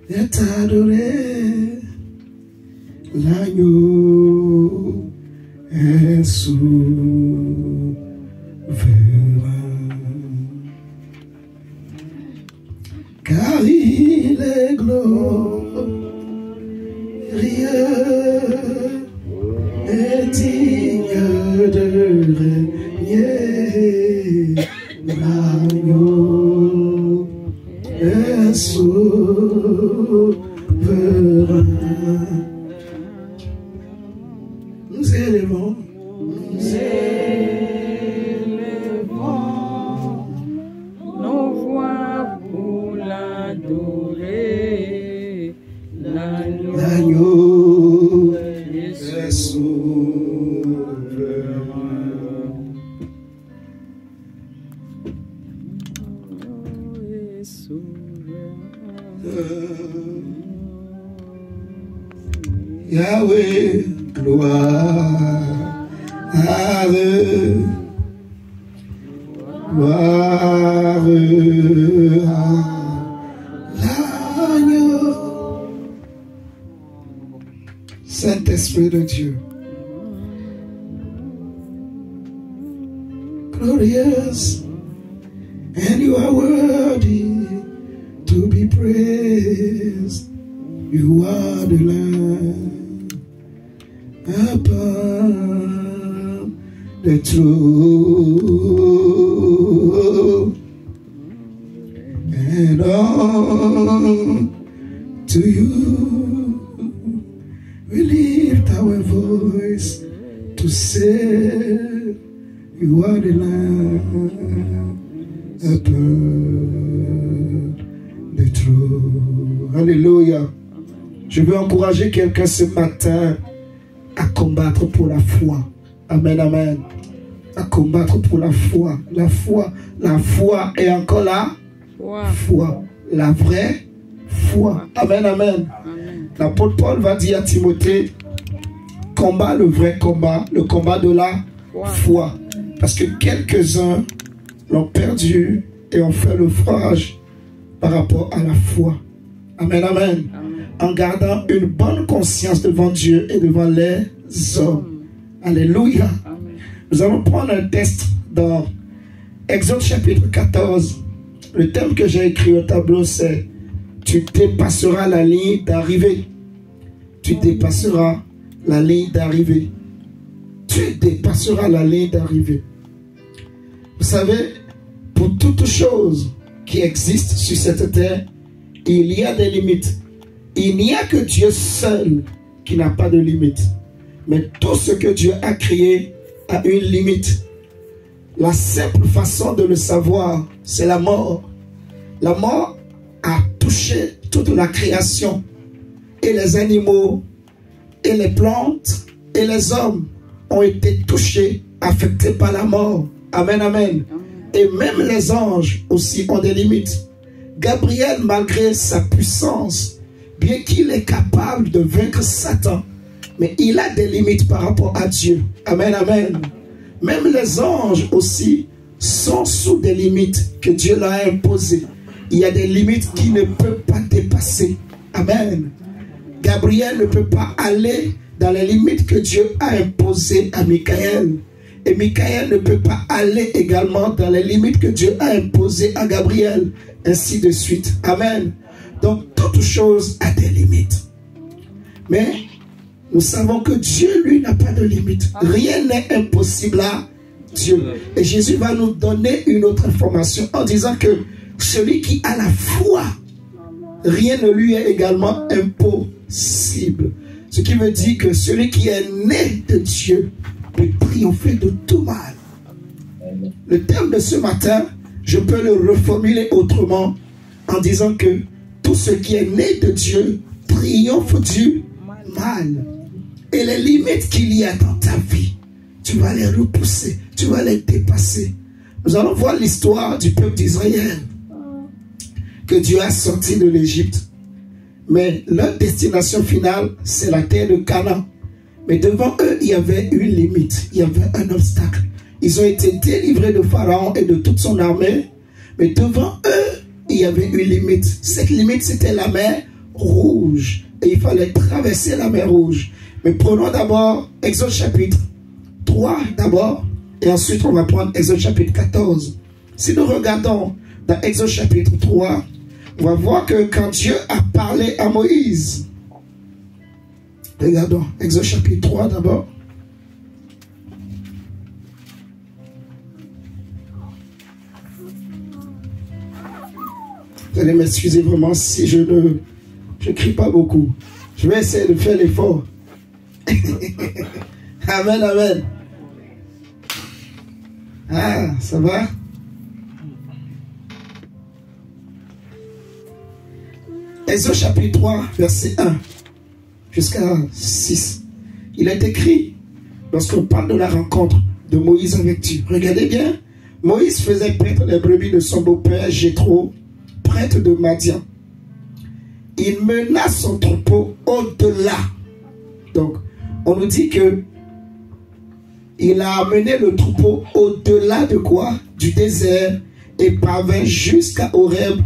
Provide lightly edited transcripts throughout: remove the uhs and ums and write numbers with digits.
et t'adorer. L'agneau est souverain. Car il est glorieux et digne de régner. L'agneau est souverain. Nous élevons nos voix pour l'adorer. l'agneau est souverain. Yahweh, gloire à Dieu, gloire à l'agneau. Saint-Esprit de Dieu, glorious, and you are worthy to be praised. You are the Lamb upon the throne, and on to you we lift our voice to say, you are the Lamb upon the throne. Alléluia. Je veux encourager quelqu'un ce matin à combattre pour la foi. Amen, amen. À combattre pour la foi. La foi est encore la foi. La vraie foi. Amen, amen. L'apôtre Paul va dire à Timothée, combat le vrai combat, le combat de la foi. Parce que quelques-uns l'ont perdu et ont fait le naufrage par rapport à la foi. Amen, amen. En gardant une bonne conscience devant Dieu et devant les hommes. Alléluia. Nous allons prendre un texte dans Exode chapitre 14. Le thème que j'ai écrit au tableau, c'est « Tu dépasseras la ligne d'arrivée. » Tu dépasseras la ligne d'arrivée. Tu dépasseras la ligne d'arrivée. Vous savez, pour toute chose qui existe sur cette terre, il y a des limites. Il n'y a que Dieu seul qui n'a pas de limite. Mais tout ce que Dieu a créé a une limite. La simple façon de le savoir, c'est la mort. La mort a touché toute la création. Et les animaux, et les plantes, et les hommes ont été touchés, affectés par la mort. Amen, amen. Et même les anges aussi ont des limites. Gabriel, malgré sa puissance, bien qu'il est capable de vaincre Satan, mais il a des limites par rapport à Dieu. Amen, amen. Même les anges aussi sont sous des limites que Dieu leur a imposées. Il y a des limites qu'il ne peut pas dépasser. Amen. Gabriel ne peut pas aller dans les limites que Dieu a imposées à Michael. Et Michael ne peut pas aller également dans les limites que Dieu a imposées à Gabriel. Ainsi de suite. Amen. Donc, toute chose a des limites. Mais nous savons que Dieu, lui, n'a pas de limite. Rien n'est impossible à Dieu. Et Jésus va nous donner une autre information en disant que celui qui a la foi, rien ne lui est également impossible. Ce qui veut dire que celui qui est né de Dieu peut triompher de tout mal. Le thème de ce matin, je peux le reformuler autrement en disant que tout ce qui est né de Dieu triomphe du mal. Et les limites qu'il y a dans ta vie, tu vas les repousser, tu vas les dépasser. Nous allons voir l'histoire du peuple d'Israël que Dieu a sorti de l'Égypte. Mais leur destination finale, c'est la terre de Canaan. Mais devant eux, il y avait une limite, il y avait un obstacle. Ils ont été délivrés de Pharaon et de toute son armée. Mais devant eux, il y avait une limite. Cette limite, c'était la mer Rouge. Et il fallait traverser la mer Rouge. Mais prenons d'abord Exode chapitre 3 d'abord. Et ensuite on va prendre Exode chapitre 14. Si nous regardons dans Exode chapitre 3, on va voir que quand Dieu a parlé à Moïse, regardons Exode chapitre 3 d'abord. Vous allez m'excuser vraiment si je ne crie pas beaucoup. Je vais essayer de faire l'effort. Amen, amen. Ah, ça va? Exode chapitre 3, verset 1 jusqu'à 6. Il est écrit, lorsqu'on parle de la rencontre de Moïse avec Dieu. Regardez bien, Moïse faisait paître les brebis de son beau-père Jéthro, prêtre de Madian. Il mena son troupeau au-delà. Donc, on nous dit que il a amené le troupeau au-delà de quoi? Du désert, et parvint jusqu'à Horeb.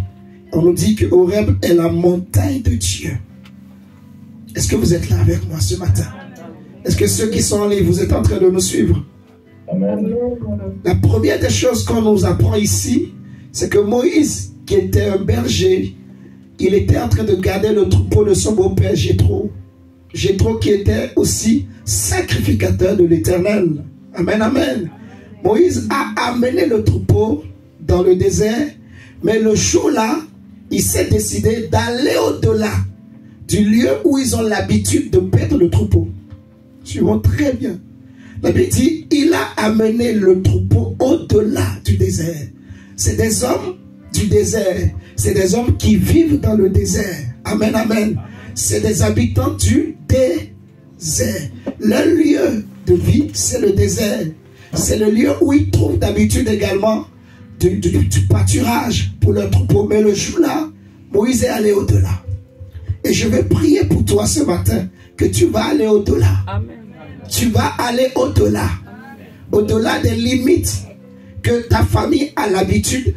On nous dit que Horeb est la montagne de Dieu. Est-ce que vous êtes là avec moi ce matin? Est-ce que ceux qui sont en ligne, vous êtes en train de nous suivre? Amen. La première des choses qu'on nous apprend ici, c'est que Moïse, qui était un berger, il était en train de garder le troupeau de son beau-père Jéthro. Jéthro qui était aussi sacrificateur de l'Éternel. Amen, amen. Moïse a amené le troupeau dans le désert, mais le jour-là, il s'est décidé d'aller au-delà du lieu où ils ont l'habitude de perdre le troupeau. Suivons très bien. La Bible dit, il a amené le troupeau au-delà du désert. C'est des hommes du désert. C'est des hommes qui vivent dans le désert. Amen, amen. C'est des habitants du désert. Leur lieu de vie, c'est le désert. C'est le lieu où ils trouvent d'habitude également du pâturage pour leur troupeau. Mais le jour-là, Moïse est allé au-delà. Et je vais prier pour toi ce matin que tu vas aller au-delà. Tu vas aller au-delà. Au-delà des limites que ta famille a l'habitude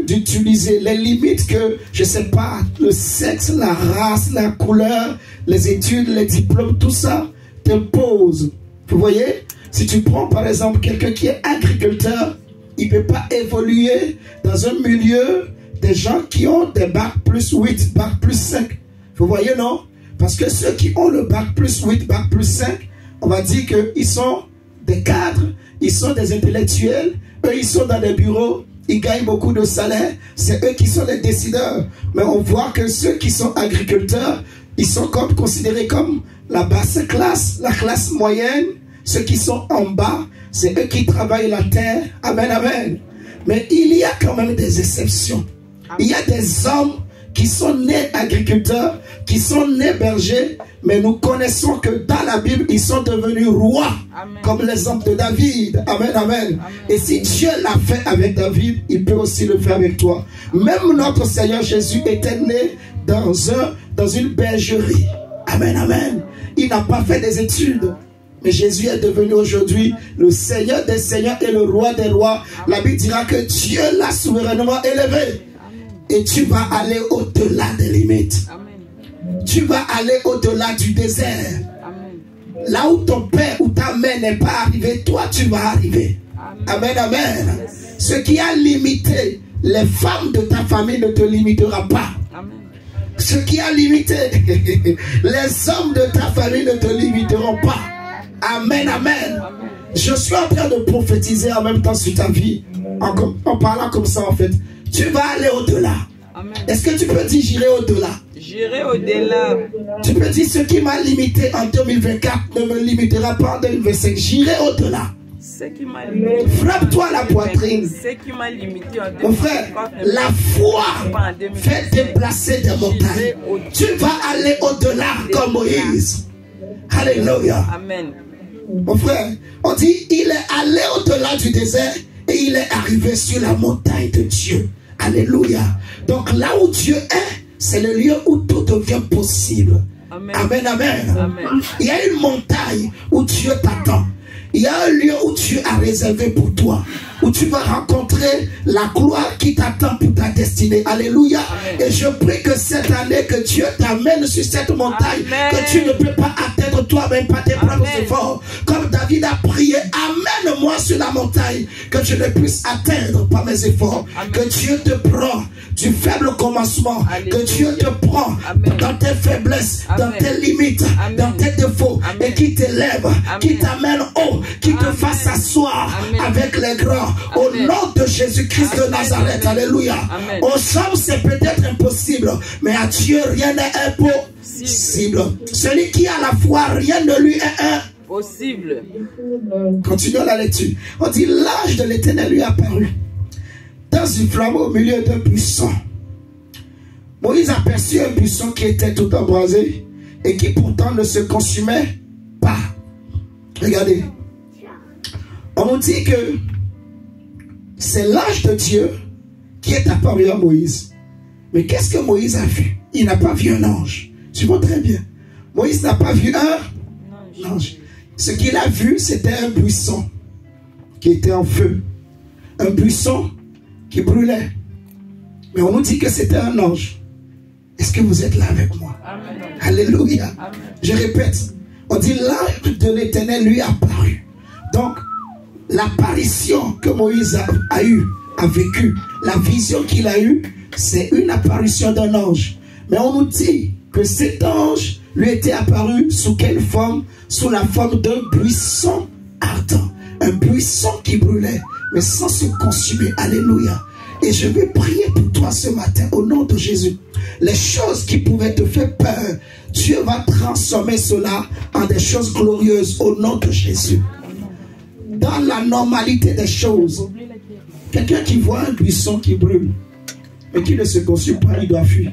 d'utiliser. Les limites que, je ne sais pas, le sexe, la race, la couleur, les études, les diplômes, tout ça t'impose. Vous voyez? Si tu prends par exemple quelqu'un qui est agriculteur, il ne peut pas évoluer dans un milieu des gens qui ont des bac plus 8, bac plus 5. Vous voyez, non? Parce que ceux qui ont le bac plus 8, bac plus 5, on va dire qu'ils sont des cadres, ils sont des intellectuels, eux ils sont dans des bureaux, ils gagnent beaucoup de salaire, c'est eux qui sont les décideurs. Mais on voit que ceux qui sont agriculteurs, ils sont considérés comme la basse classe, la classe moyenne. Ceux qui sont en bas, c'est eux qui travaillent la terre. Amen, amen. Mais il y a quand même des exceptions. Il y a des hommes qui sont nés agriculteurs, qui sont nés bergers, mais nous connaissons que dans la Bible, ils sont devenus rois, amen, comme l'exemple de David. Amen, amen, amen. Et si Dieu l'a fait avec David, il peut aussi le faire avec toi. Même notre Seigneur Jésus était né dans une bergerie. Amen, amen. Il n'a pas fait des études. Mais Jésus est devenu aujourd'hui le Seigneur des Seigneurs et le Roi des Rois. La Bible dira que Dieu l'a souverainement élevé. Et tu vas aller au-delà des limites. Amen. Tu vas aller au-delà du désert. Amen. Là où ton père ou ta mère n'est pas arrivé, toi tu vas arriver. Amen, amen. Amen. Ce qui a limité les femmes de ta famille ne te limitera pas. Amen. Ce qui a limité les hommes de ta famille ne te limiteront pas. Amen, amen. Amen. Je suis en train de prophétiser en même temps sur ta vie. En parlant comme ça en fait. Tu vas aller au-delà. Est-ce que tu peux dire j'irai au-delà? J'irai au-delà. Tu peux dire ce qui m'a limité en 2024 ne me limitera pas en 2025. J'irai au-delà. Ce qui m'a limité. Frappe-toi la poitrine. Ce qui m'a limité en 2024. Mon frère, la foi fait déplacer des montagnes. Tu vas aller au-delà comme Moïse. Alléluia. Amen. Mon frère, on dit il est allé au-delà du désert et il est arrivé sur la montagne de Dieu. Alléluia. Donc là où Dieu est, c'est le lieu où tout devient possible. Amen. Amen, amen. Amen. Il y a une montagne où Dieu t'attend. Il y a un lieu où Dieu a réservé pour toi, où tu vas rencontrer la gloire qui t'attend pour ta destinée. Alléluia. Amen. Et je prie que cette année, que Dieu t'amène sur cette montagne, amen, que tu ne peux pas atteindre toi-même par tes propres efforts. Comme David a prié, amène-moi sur la montagne, que je ne puisse atteindre par mes efforts. Amen. Que Dieu te prend du faible commencement. Alléluia. Que Dieu te prend, amen, dans tes faiblesses, amen, dans tes limites, amen, dans tes défauts, amen, et qui t'élève, qui t'amène haut, qui te fasse s'asseoir avec les grands. Au nom de Jésus-Christ de Nazareth. Alléluia. Amen. Aux hommes, c'est peut-être impossible, mais à Dieu, rien n'est impossible. Celui qui a la foi, rien ne lui est impossible. Continuons la lecture. On dit, l'ange de l'Éternel lui apparut dans une flamme au milieu d'un buisson. Moïse aperçut un buisson qui était tout embrasé et qui pourtant ne se consumait pas. Regardez. On nous dit que c'est l'ange de Dieu qui est apparu à Moïse. Mais qu'est-ce que Moïse a vu? Il n'a pas vu un ange. Suivons très bien. Moïse n'a pas vu un ange. Ce qu'il a vu, c'était un buisson qui était en feu. Un buisson qui brûlait. Mais on nous dit que c'était un ange. Est-ce que vous êtes là avec moi? Amen. Alléluia. Amen. Je répète. On dit l'ange de l'Éternel lui a apparu. Donc, l'apparition que Moïse a eue, a vécu, la vision qu'il a eue, c'est une apparition d'un ange. Mais on nous dit que cet ange lui était apparu sous quelle forme? Sous la forme d'un buisson ardent. Un buisson qui brûlait, mais sans se consumer. Alléluia. Et je vais prier pour toi ce matin au nom de Jésus. Les choses qui pouvaient te faire peur, Dieu va transformer cela en des choses glorieuses au nom de Jésus. Dans la normalité des choses, quelqu'un qui voit un buisson qui brûle, mais qui ne se consume pas, il doit fuir.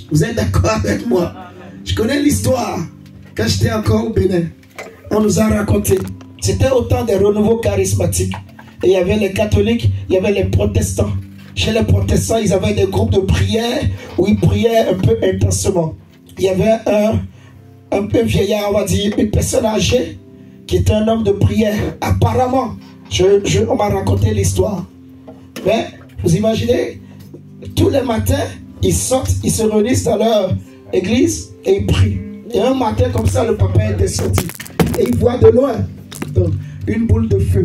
Vous êtes d'accord avec moi? Je connais l'histoire. Quand j'étais encore au Bénin, on nous a raconté. C'était au temps des renouveaux charismatiques. Et il y avait les catholiques, il y avait les protestants. Chez les protestants, ils avaient des groupes de prière où ils priaient un peu intensément. Il y avait un peu vieillard, on va dire, une personne âgée, qui était un homme de prière. Apparemment, on m'a raconté l'histoire. Mais, vous imaginez, tous les matins, ils sortent, ils se réunissent dans leur église et ils prient. Et un matin, comme ça, le papa était sorti. Et il voit de loin donc, une boule de feu.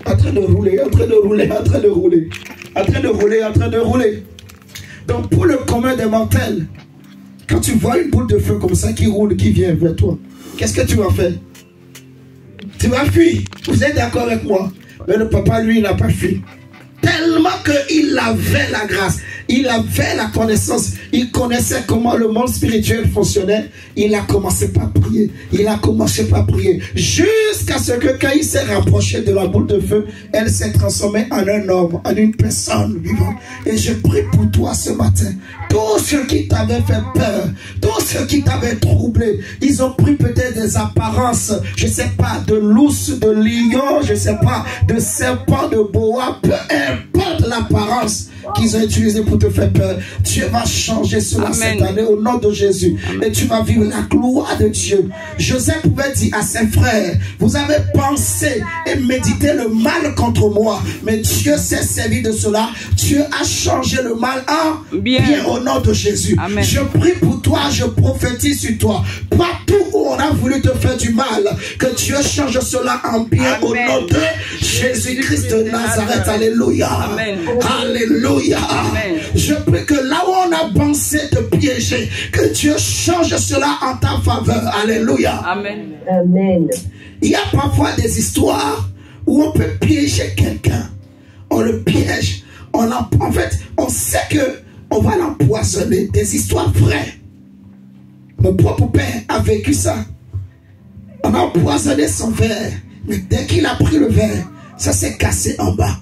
En train de rouler, en train de rouler, en train de rouler. En train de rouler, en train de rouler. Donc, pour le commun des mortels, quand tu vois une boule de feu comme ça qui roule, qui vient vers toi, qu'est-ce que tu vas faire? Tu vas fuir. Vous êtes d'accord avec moi? Mais le papa, lui, il n'a pas fui. Tellement qu'il avait la grâce, il avait la connaissance, il connaissait comment le monde spirituel fonctionnait. Il a commencé par prier. Il a commencé par prier. Jusqu'à ce que quand il s'est rapproché de la boule de feu, elle s'est transformée en un homme, en une personne vivante. Et je prie pour toi ce matin. Tous ceux qui t'avaient fait peur, tous ceux qui t'avaient troublé, ils ont pris peut-être des apparences, je ne sais pas, de lousse, de lion, je ne sais pas, de serpent, de boa, peu importe l'apparence qu'ils ont utilisée pour te faire peur. Dieu va changer cela cette année au nom de Jésus. Amen. Et tu vas vivre la gloire de Dieu. Joseph pouvait dire à ses frères, vous avez pensé et médité le mal contre moi, mais Dieu s'est servi de cela. Dieu a changé le mal en bien au nom de Jésus. Amen. Je prie pour toi, je prophétise sur toi. Partout où on a voulu te faire du mal, que Dieu change cela en bien. Amen. Au nom de Jésus-Christ de Nazareth. Alléluia. Amen. Alléluia. Amen. Je prie que là où on a pensé te piéger, que Dieu change cela en ta faveur. Alléluia. Amen. Amen. Il y a parfois des histoires où on peut piéger quelqu'un. On le piège. En fait, on sait que on va l'empoisonner. Des histoires vraies. Mon propre père a vécu ça. On a empoisonné son verre. Mais dès qu'il a pris le verre, ça s'est cassé en bas.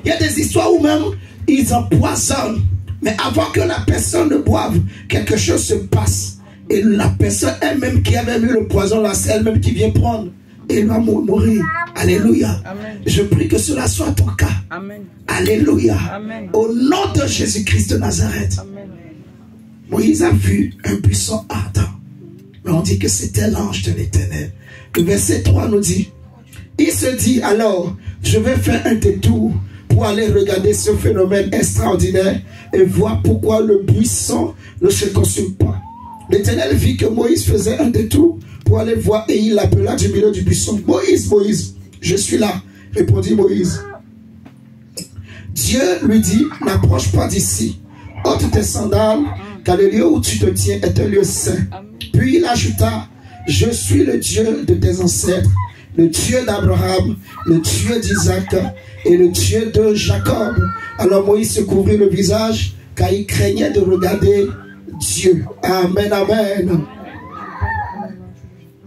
Il y a des histoires où même ils empoisonnent. Mais avant que la personne ne boive, quelque chose se passe. Et la personne elle-même qui avait mis le poison là, c'est elle-même qui vient prendre. Et elle va mourir. Alléluia. Amen. Je prie que cela soit ton cas. Amen. Alléluia. Amen. Au nom de Jésus-Christ de Nazareth. Amen. Moïse a vu un buisson ardent. Mais on dit que c'était l'ange de l'Éternel. Le verset 3 nous dit, il se dit alors, je vais faire un détour pour aller regarder ce phénomène extraordinaire et voir pourquoi le buisson ne se consume pas. L'Éternel vit que Moïse faisait un détour pour aller voir et il l'appela du milieu du buisson. Moïse, Moïse, je suis là, répondit Moïse. Dieu lui dit, n'approche pas d'ici, ôte tes sandales, car le lieu où tu te tiens est un lieu saint. Puis il ajouta, je suis le Dieu de tes ancêtres, le Dieu d'Abraham, le Dieu d'Isaac et le Dieu de Jacob. Alors Moïse se couvrit le visage, car il craignait de regarder Dieu. Amen, amen.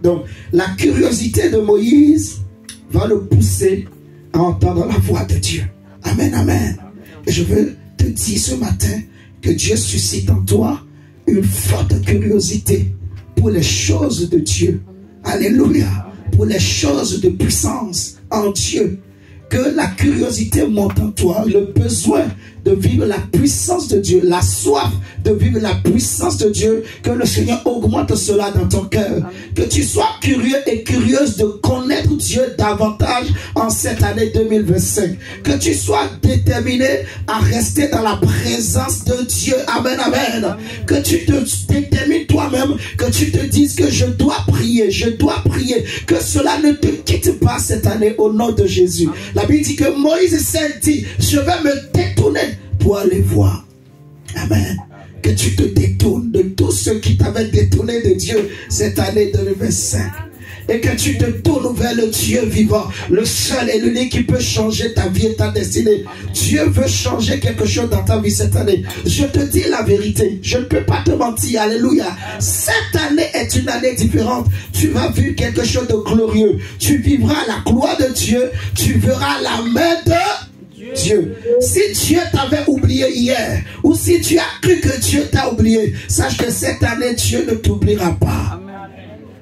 Donc, la curiosité de Moïse va le pousser à entendre la voix de Dieu. Amen, amen. Et je veux te dire ce matin que Dieu suscite en toi une forte curiosité pour les choses de Dieu. Alléluia. Pour les choses de puissance en Dieu. Que la curiosité monte en toi, le besoin de vivre la puissance de Dieu, la soif de vivre la puissance de Dieu, que le Seigneur augmente cela dans ton cœur. Que tu sois curieux et curieuse de connaître Dieu davantage en cette année 2025. Que tu sois déterminé à rester dans la présence de Dieu. Amen, amen. Que tu te détermines toi-même, que tu te dises que je dois prier, que cela ne te quitte pas cette année au nom de Jésus. La Bible dit que Moïse s'est dit, je vais me détourner pour aller voir. Amen. Que tu te détournes de tous ceux qui t'avaient détourné de Dieu cette année 2025. Et que tu te tournes vers le Dieu vivant, le seul et l'unique qui peut changer ta vie et ta destinée. Dieu veut changer quelque chose dans ta vie cette année. Je te dis la vérité, je ne peux pas te mentir, alléluia. Cette année est une année différente. Tu vas vivre quelque chose de glorieux. Tu vivras la gloire de Dieu, tu verras la main de Dieu. Si Dieu t'avait oublié hier, ou si tu as cru que Dieu t'a oublié, sache que cette année, Dieu ne t'oubliera pas.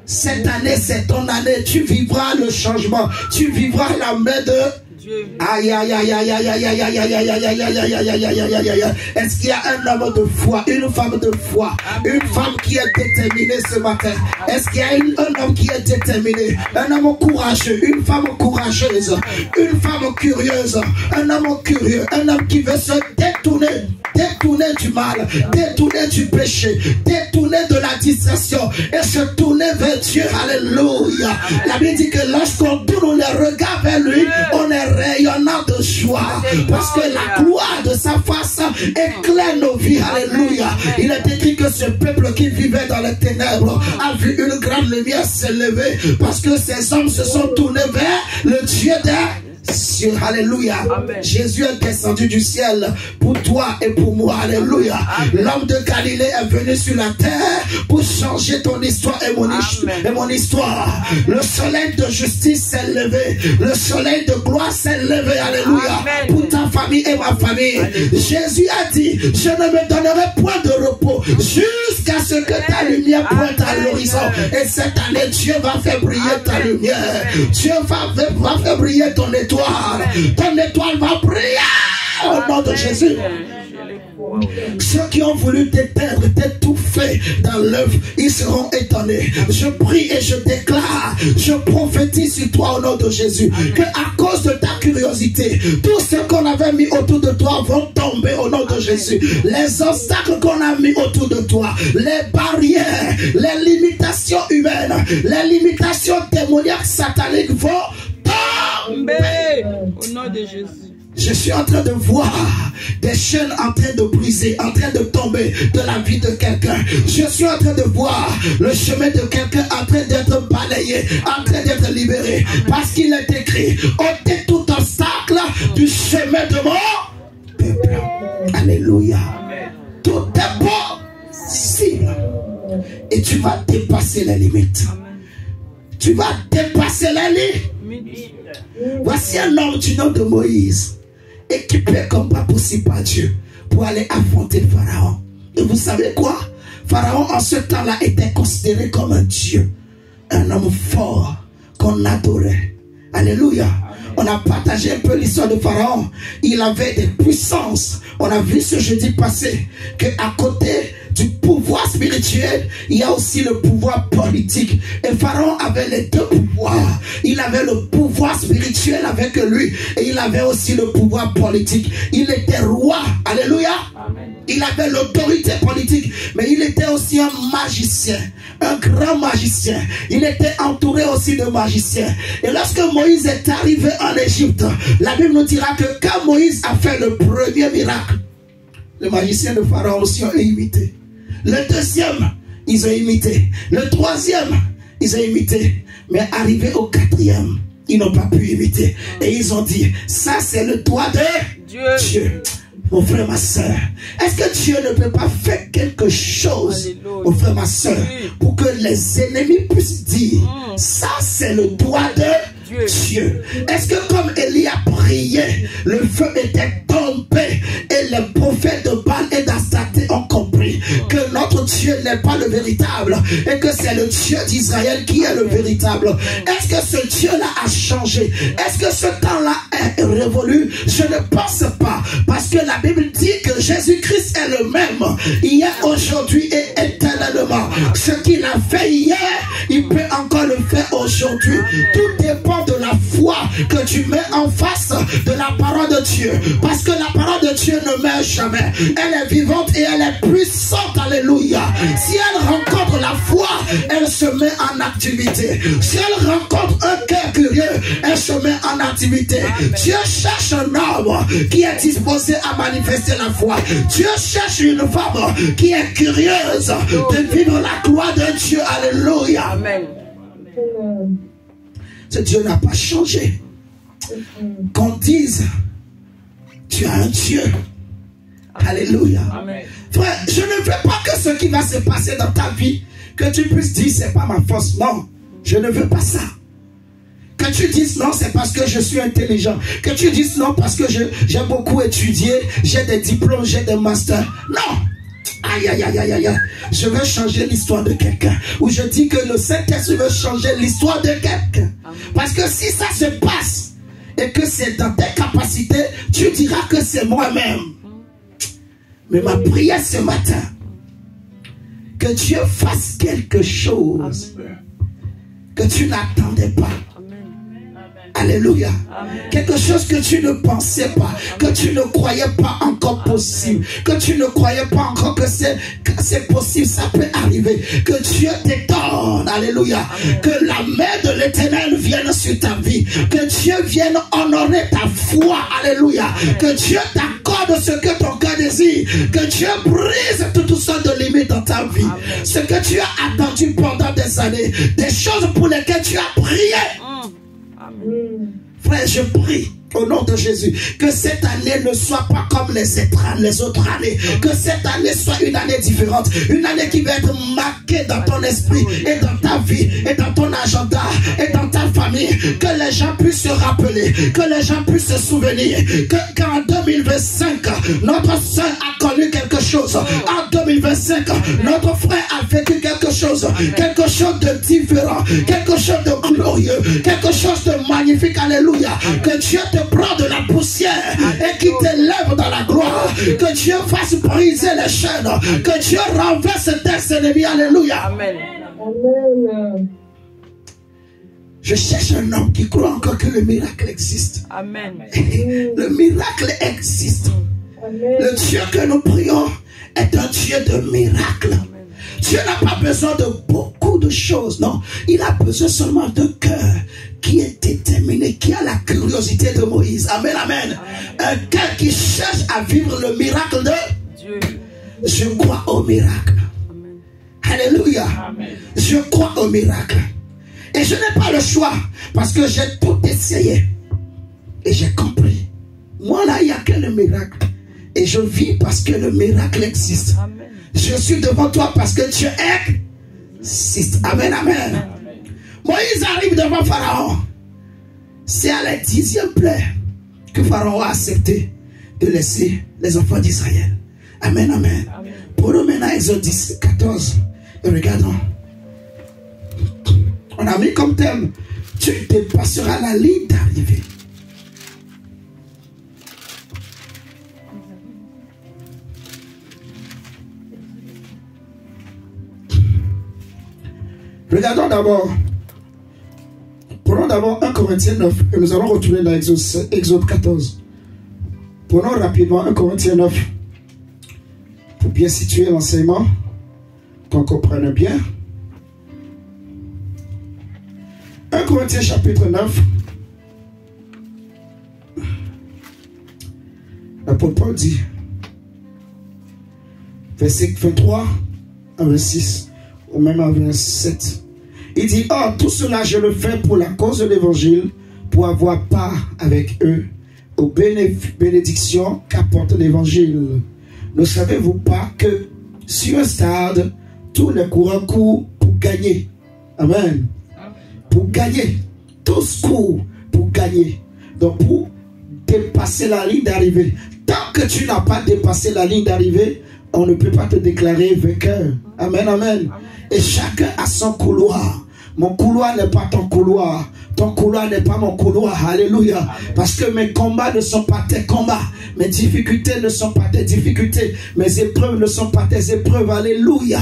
Cette année, c'est ton année. Tu vivras le changement. Tu vivras la main de Dieu. Aïe, aïe, aïe, aïe, aïe, aïe, aïe, aïe, aïe, aïe, aïe, aïe, aïe, aïe, aïe, aïe, aïe, aïe. Est-ce qu'il y a un homme de foi, une femme de foi, une femme qui est déterminée ce matin? Est-ce qu'il y a un homme qui est déterminé, un homme courageux, une femme courageuse, une femme curieuse, un homme curieux, un homme qui veut se détourner du mal, détourner du péché, détourner de la distraction et se tourner vers Dieu? Alléluia. La Bible dit que lorsqu'on tourne les regards vers lui, on est rayonnant de joie parce que la gloire de sa face éclaire nos vies. Alléluia. Il est écrit que ce peuple qui vivait dans les ténèbres a vu une grande lumière s'élever parce que ces hommes se sont tournés vers le Dieu des cieux. Alléluia. Amen. Jésus est descendu du ciel pour toi et pour moi. Alléluia. L'homme de Galilée est venu sur la terre pour changer ton histoire et mon histoire. Le soleil de justice s'est levé. Le soleil de gloire s'est levé. Alléluia. Amen. Pour ta famille et ma famille. Alléluia. Jésus a dit, je ne me donnerai point de repos jusqu'à ce que ta lumière pointe à l'horizon. Et cette année, Dieu va faire briller ta lumière. Dieu va faire briller ton étoile. Ton étoile va briller au nom de Jésus. Ceux qui ont voulu t'éteindre, t'étouffer dans l'œuvre, ils seront étonnés. Je prie et je déclare, je prophétise sur toi au nom de Jésus, que à cause de ta curiosité, tous ceux qu'on avait mis autour de toi vont tomber au nom de Jésus. Les obstacles qu'on a mis autour de toi, les barrières, les limitations humaines, les limitations démoniaques sataniques vont tomber au nom de Jésus. Je suis en train de voir des chaînes en train de briser, en train de tomber de la vie de quelqu'un. Je suis en train de voir le chemin de quelqu'un en train d'être balayé, en train d'être libéré. Parce qu'il est écrit, ôtez tout obstacle du chemin de mon peuple. Alléluia. Tout est possible. Et tu vas dépasser les limites. Tu vas dépasser les limites. Voici un homme du nom de Moïse, équipé comme pas possible par Dieu pour aller affronter le Pharaon. Et vous savez quoi? Pharaon en ce temps-là était considéré comme un dieu, un homme fort qu'on adorait. Alléluia. On a partagé un peu l'histoire de Pharaon. Il avait des puissances. On a vu ce jeudi passé qu'à côté du pouvoir spirituel spirituel, il y a aussi le pouvoir politique. Et Pharaon avait les deux pouvoirs. Il avait le pouvoir spirituel avec lui et il avait aussi le pouvoir politique. Il était roi. Alléluia. Amen. Il avait l'autorité politique, mais il était aussi un magicien, un grand magicien. Il était entouré aussi de magiciens. Et lorsque Moïse est arrivé en Égypte, la Bible nous dira que quand Moïse a fait le premier miracle, les magiciens de Pharaon aussi ont imité. Le deuxième, ils ont imité. Le troisième, ils ont imité. Mais arrivé au quatrième, ils n'ont pas pu imiter. Et ils ont dit, ça c'est le doigt de Dieu. Mon frère, ma soeur, est-ce que Dieu ne peut pas faire quelque chose, Alléluia, mon frère, ma soeur, pour que les ennemis puissent dire, ça c'est le doigt de Dieu. Est-ce que comme Élie a prié, le feu était tombé et les prophètes de Baal et d'Astarté ont compris que notre Dieu n'est pas le véritable et que c'est le Dieu d'Israël qui est le véritable? Est-ce que ce Dieu-là a changé? Est-ce que ce temps-là est révolu? Je ne pense pas, parce que la Bible dit que Jésus-Christ est le même hier, aujourd'hui et éternellement. Ce qu'il a fait hier, il peut encore le faire aujourd'hui. Tout dépend de la foi que tu mets en face de la parole de Dieu, parce que la parole de Dieu ne meurt jamais. Elle est vivante et elle est puissante. Alléluia. Si elle rencontre la foi, elle se met en activité. Si elle rencontre un cœur curieux, elle se met en activité. Dieu cherche un homme qui est disposé à manifester la foi. Dieu cherche une femme qui est curieuse de vivre la gloire de Dieu. Alléluia. Amen. Ce Dieu n'a pas changé. Qu'on dise, tu as un Dieu. Alléluia. Amen. Frère, je ne veux pas que ce qui va se passer dans ta vie, que tu puisses dire, c'est pas ma force. Non, je ne veux pas ça. Que tu dises non, c'est parce que je suis intelligent. Que tu dises non, parce que j'ai beaucoup étudié, j'ai des diplômes, j'ai des masters. Non. Aïe, aïe, aïe, aïe, aïe. Je veux changer l'histoire de quelqu'un. Ou je dis que le Saint-Esprit veut changer l'histoire de quelqu'un. Parce que si ça se passe et que c'est dans tes capacités, tu diras que c'est moi-même. Mais ma prière ce matin, que Dieu fasse quelque chose que tu n'attendais pas. Alléluia. Amen. Quelque chose que tu ne pensais pas, que tu ne croyais pas encore possible, que tu ne croyais pas encore que c'est possible, ça peut arriver. Que Dieu t'étonne. Alléluia. Amen. Que la main de l'Éternel vienne sur ta vie. Que Dieu vienne honorer ta foi. Alléluia. Amen. Que Dieu t'accorde ce que ton cœur désire. Que Dieu brise toutes sortes de limites dans ta vie. Amen. Ce que tu as attendu pendant des années, des choses pour lesquelles tu as prié. Frère, je prie au nom de Jésus que cette année ne soit pas comme les autres années. Que cette année soit une année différente. Une année qui va être marquée dans ton esprit et dans ta vie et dans ton agenda et dans ta famille. Que les gens puissent se rappeler, que les gens puissent se souvenir qu'en 2025, notre soeur a connu quelque chose. En 2025, notre frère a vécu quelque chose de différent, quelque chose de glorieux, quelque chose de magnifique. Alléluia. Que Dieu te prend de la poussière et qui t'élève dans la gloire. Que Dieu fasse briser les chaînes. Que Dieu renverse tes ennemis. Alléluia. Amen. Je cherche un homme qui croit encore que le miracle existe. Amen. Le miracle existe. Amen. Le Dieu que nous prions est un Dieu de miracle. Dieu n'a pas besoin de beaucoup de choses, non. Il a besoin seulement d'un cœur qui est déterminé, qui a la curiosité de Moïse. Amen, amen. Un cœur qui cherche à vivre le miracle de Dieu. Je crois au miracle. Amen. Alléluia. Amen. Je crois au miracle. Et je n'ai pas le choix parce que j'ai tout essayé. Et j'ai compris. Moi là, il n'y a que le miracle. Et je vis parce que le miracle existe. Amen. Je suis devant toi parce que Dieu existe. Amen, amen. Amen. Moïse arrive devant Pharaon. C'est à la 10e plaie que Pharaon a accepté de laisser les enfants d'Israël. Amen, amen. Amen. Prenons maintenant Exode 10, 14 et regardons. On a mis comme thème, tu dépasseras la ligne d'arrivée. Regardons d'abord. Prenons d'abord 1 Corinthiens 9 et nous allons retourner dans Exode 14. Prenons rapidement 1 Corinthiens 9 pour bien situer l'enseignement, qu'on comprenne bien. 1 Corinthiens chapitre 9. L'apôtre Paul dit, verset 23 à 26, ou même à 27. Il dit, « Oh, tout cela je le fais pour la cause de l'évangile, pour avoir part avec eux aux bénédictions qu'apporte l'évangile. Ne savez-vous pas que sur un stade, tous les courants courent pour gagner. » Amen. Pour gagner. Tous courent pour gagner. Donc pour dépasser la ligne d'arrivée. Tant que tu n'as pas dépassé la ligne d'arrivée, on ne peut pas te déclarer vainqueur. Amen, amen. Et chacun a son couloir. Mon couloir n'est pas ton couloir. Ton couloir n'est pas mon couloir. Alléluia. Parce que mes combats ne sont pas tes combats. Mes difficultés ne sont pas tes difficultés. Mes épreuves ne sont pas tes épreuves. Alléluia.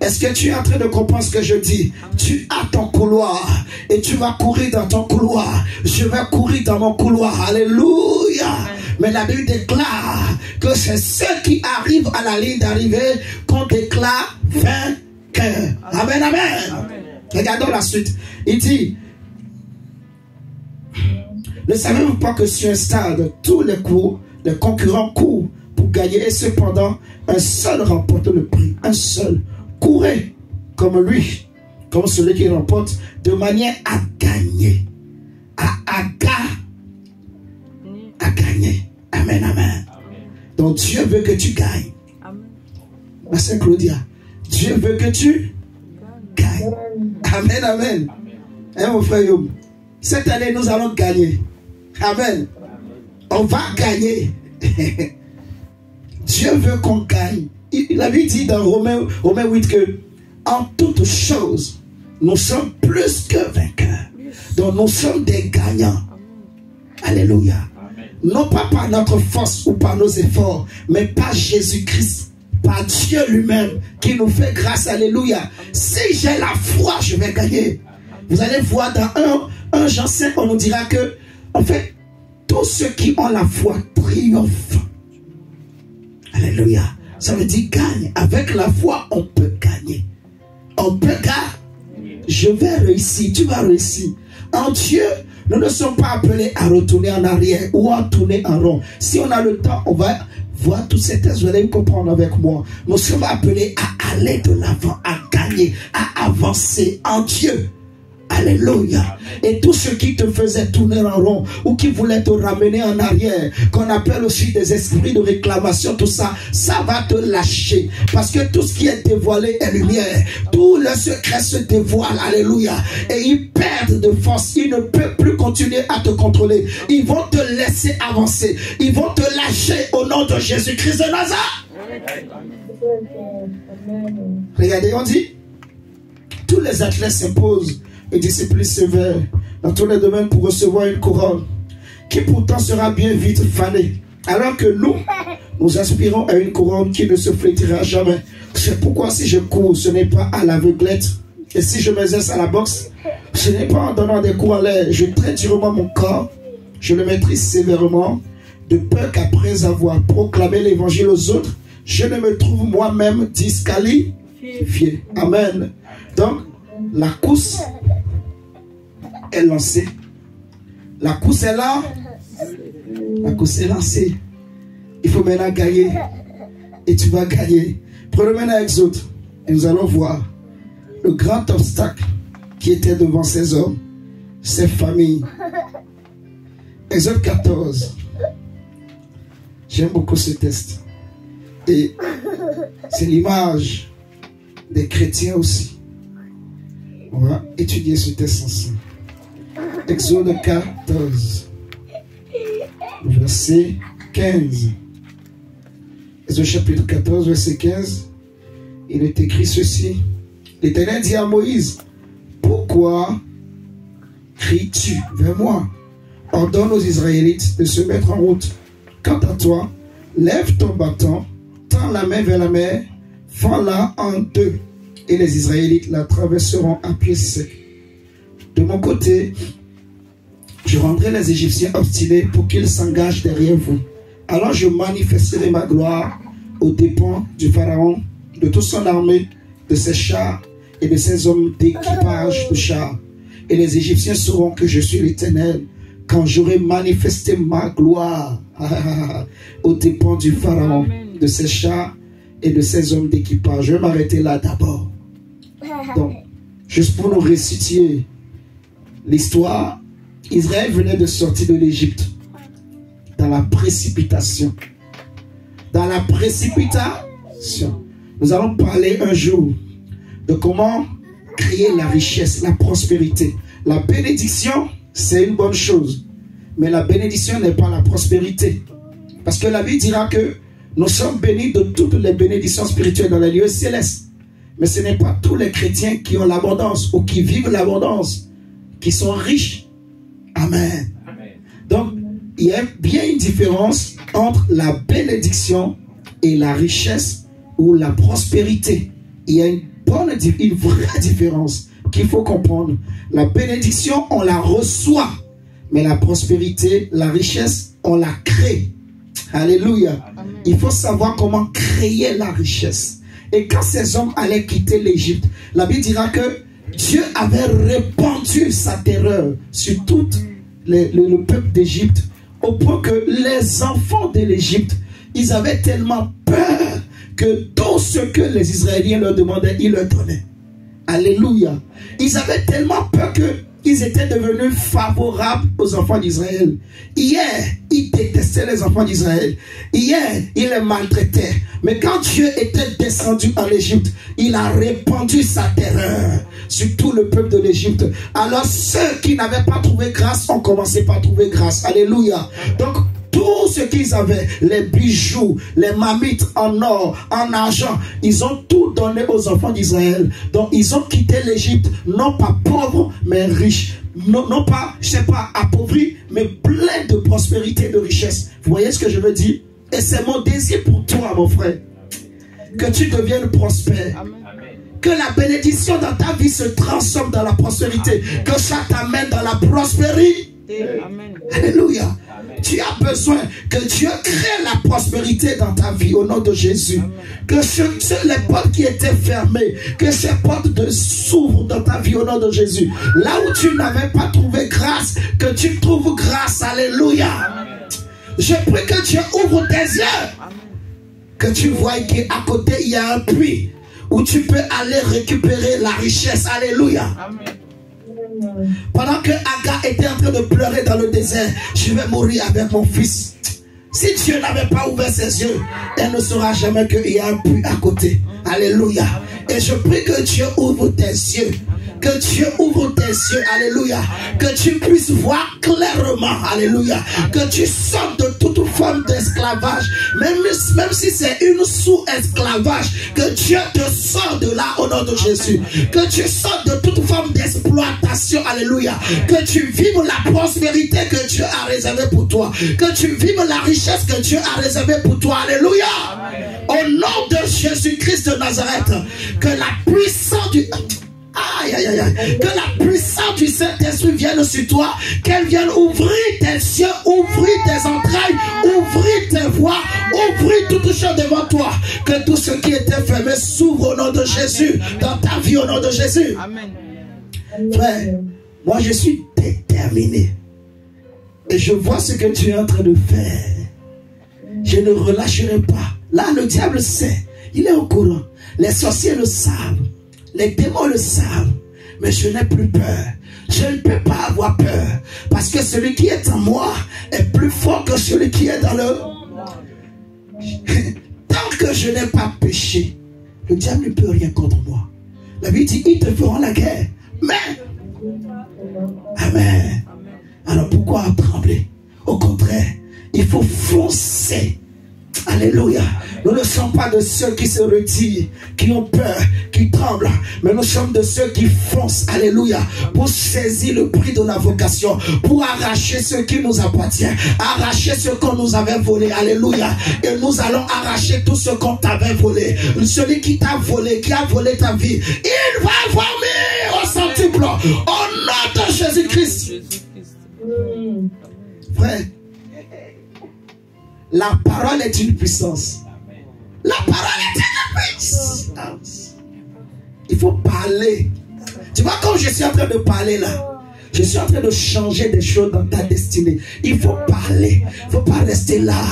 Est-ce que tu es en train de comprendre ce que je dis? Tu as ton couloir et tu vas courir dans ton couloir. Je vais courir dans mon couloir. Alléluia. Mais la Bible déclare que c'est ceux qui arrivent à la ligne d'arrivée qu'on déclare vainqueur. Amen, amen. Regardons la suite. Il dit, ne savez-vous pas que sur un stade, tous les concurrents courent pour gagner et cependant, un seul remporte le prix. Un seul. Courez comme lui, comme celui qui remporte, de manière à gagner. À gagner. Amen, amen. Donc Dieu veut que tu gagnes. Ma sœur Claudia, Dieu veut que tu gagnes. Amen, amen. Hein, mon frère Yom? Cette année, nous allons gagner. Amen. On va gagner. Dieu veut qu'on gagne. Il avait dit dans Romains 8 que en toutes choses, nous sommes plus que vainqueurs. Donc nous sommes des gagnants. Alléluia. Non pas par notre force ou par nos efforts, mais par Jésus-Christ, par Dieu lui-même qui nous fait grâce. Alléluia. Si j'ai la foi, je vais gagner. Vous allez voir dans 1 Jean 5, on nous dira que, en fait, tous ceux qui ont la foi triomphent. Alléluia. Ça veut dire gagne. Avec la foi, on peut gagner. On peut gagner. Je vais réussir. Tu vas réussir. En Dieu, nous ne sommes pas appelés à retourner en arrière ou à tourner en rond. Si on a le temps, on va voir tous ces textes. Vous allez me comprendre avec moi. Nous sommes appelés à aller de l'avant, à gagner, à avancer en Dieu. Alléluia. Et tout ce qui te faisait tourner en rond ou qui voulait te ramener en arrière, qu'on appelle aussi des esprits de réclamation, tout ça, ça va te lâcher. Parce que tout ce qui est dévoilé est lumière. Tout le secret se dévoile. Alléluia. Et ils perdent de force. Ils ne peuvent plus continuer à te contrôler. Ils vont te laisser avancer. Ils vont te lâcher au nom de Jésus-Christ de Nazareth. Regardez, on dit, tous les athlètes s'imposent et discipline sévère dans tous les domaines pour recevoir une couronne qui pourtant sera bien vite fanée. Alors que nous aspirons à une couronne qui ne se flétrira jamais. C'est pourquoi si je cours, ce n'est pas à l'aveuglette. Et si je m'exerce à la boxe, ce n'est pas en donnant des coups en l'air. Je traite durement mon corps, je le maîtrise sévèrement, de peur qu'après avoir proclamé l'évangile aux autres, je ne me trouve moi-même disqualifié. Amen. Donc, la course est lancée. La course est là. La course est lancée. Il faut maintenant gagner. Et tu vas gagner. Prenons maintenant Exode. Et nous allons voir le grand obstacle qui était devant ces hommes, ces familles. Exode 14. J'aime beaucoup ce texte. Et c'est l'image des chrétiens aussi. On va étudier ce texte ensemble. Exode 14, verset 15. Exode chapitre 14, verset 15. Il est écrit ceci. L'Éternel dit à Moïse, pourquoi cries-tu vers moi? Ordonne aux Israélites de se mettre en route. Quant à toi, lève ton bâton, tends la main vers la mer, fends-la en deux, et les Israélites la traverseront à pied sec. De mon côté, je rendrai les Égyptiens obstinés pour qu'ils s'engagent derrière vous. Alors je manifesterai ma gloire aux dépens du Pharaon, de toute son armée, de ses chars et de ses hommes d'équipage de chars. Et les Égyptiens sauront que je suis l'Éternel quand j'aurai manifesté ma gloire aux dépens du Pharaon, de ses chars et de ses hommes d'équipage. Je vais m'arrêter là d'abord. Donc, juste pour nous réciter l'histoire, Israël venait de sortir de l'Égypte dans la précipitation. Dans la précipitation, nous allons parler un jour de comment créer la richesse, la prospérité. La bénédiction, c'est une bonne chose. Mais la bénédiction n'est pas la prospérité. Parce que la Bible dira que nous sommes bénis de toutes les bénédictions spirituelles dans les lieux célestes. Mais ce n'est pas tous les chrétiens qui ont l'abondance ou qui vivent l'abondance, qui sont riches. Amen. Amen. Donc, il y a bien une différence entre la bénédiction et la richesse ou la prospérité. Il y a une vraie différence qu'il faut comprendre. La bénédiction, on la reçoit. Mais la prospérité, la richesse, on la crée. Alléluia. Amen. Il faut savoir comment créer la richesse. Et quand ces hommes allaient quitter l'Égypte, la Bible dira que Dieu avait répandu sa terreur sur tout le peuple d'Égypte, au point que les enfants de l'Égypte, ils avaient tellement peur que tout ce que les Israéliens leur demandaient, ils leur donnaient. Alléluia. Ils avaient tellement peur qu'ils étaient devenus favorables aux enfants d'Israël. Hier, ils détestaient les enfants d'Israël. Hier, ils les maltraitaient. Mais quand Dieu était descendu en Égypte, il a répandu sa terreur sur tout le peuple de l'Égypte. Alors ceux qui n'avaient pas trouvé grâce ont commencé par trouver grâce. Alléluia. Donc, tout ce qu'ils avaient, les bijoux, les marmites en or, en argent, ils ont tout donné aux enfants d'Israël. Donc ils ont quitté l'Égypte, non pas pauvres, mais riches. Non pas, je sais pas, appauvris, mais pleins de prospérité, de richesse. Vous voyez ce que je veux dire? Et c'est mon désir pour toi, mon frère, que tu deviennes prospère. Amen. Que la bénédiction dans ta vie se transforme dans la prospérité. Amen. Que ça t'amène dans la prospérité. Amen. Alléluia. Amen. Tu as besoin que Dieu crée la prospérité dans ta vie au nom de Jésus. Amen. Que les portes qui étaient fermées, que ces portes s'ouvrent dans ta vie au nom de Jésus. Là où tu n'avais pas trouvé grâce, que tu trouves grâce. Alléluia. Amen. Je prie que Dieu ouvre tes yeux. Amen. Que tu vois qu'à côté il y a un puits où tu peux aller récupérer la richesse. Alléluia. Amen. Pendant que Agar était en train de pleurer dans le désert, je vais mourir avec mon fils. Si Dieu n'avait pas ouvert ses yeux, elle ne saura jamais qu'il y a un puits à côté. Alléluia. Et je prie que Dieu ouvre tes yeux. Que Dieu ouvre tes yeux. Alléluia. Que tu puisses voir clairement. Alléluia. Que tu sortes de toute forme d'esclavage. Même si c'est une sous-esclavage. Que Dieu te sort de là au nom de Jésus. Que tu sortes de toute forme d'exploitation. Alléluia. Que tu vives la prospérité que Dieu a réservée pour toi. Que tu vives la richesse que Dieu a réservée pour toi. Alléluia. Amen. Au nom de Jésus-Christ de Nazareth. Que la puissance du... Aïe, aïe, aïe. Que la puissance du Saint-Esprit vienne sur toi. Qu'elle vienne ouvrir tes yeux, ouvrir tes entrailles, ouvrir tes voies, ouvrir toutes choses devant toi. Que tout ce qui était fermé s'ouvre au nom de Jésus. Dans ta vie au nom de Jésus. Amen. Frère, moi je suis déterminé. Et je vois ce que tu es en train de faire. Je ne relâcherai pas. Là, le diable sait. Il est au courant. Les sorciers le savent. Les démons le savent. Mais je n'ai plus peur. Je ne peux pas avoir peur. Parce que celui qui est en moi est plus fort que celui qui est dans le... Tant que je n'ai pas péché, le diable ne peut rien contre moi. La Bible dit, ils te feront la guerre. Mais... Amen. Alors pourquoi trembler? Au contraire, il faut foncer Alléluia. Nous ne sommes pas de ceux qui se retirent, qui ont peur, qui tremblent, mais nous sommes de ceux qui foncent, alléluia, pour saisir le prix de la vocation, pour arracher ce qui nous appartient, arracher ce qu'on nous avait volé, alléluia. Et nous allons arracher tout ce qu'on t'avait volé. Celui qui t'a volé, qui a volé ta vie, il va vomir au centuple, au nom de Jésus-Christ. Frère, la parole est une puissance. La parole est une puissance. Il faut parler. Tu vois, quand je suis en train de parler là, je suis en train de changer des choses dans ta destinée. Il faut parler. Il ne faut pas rester là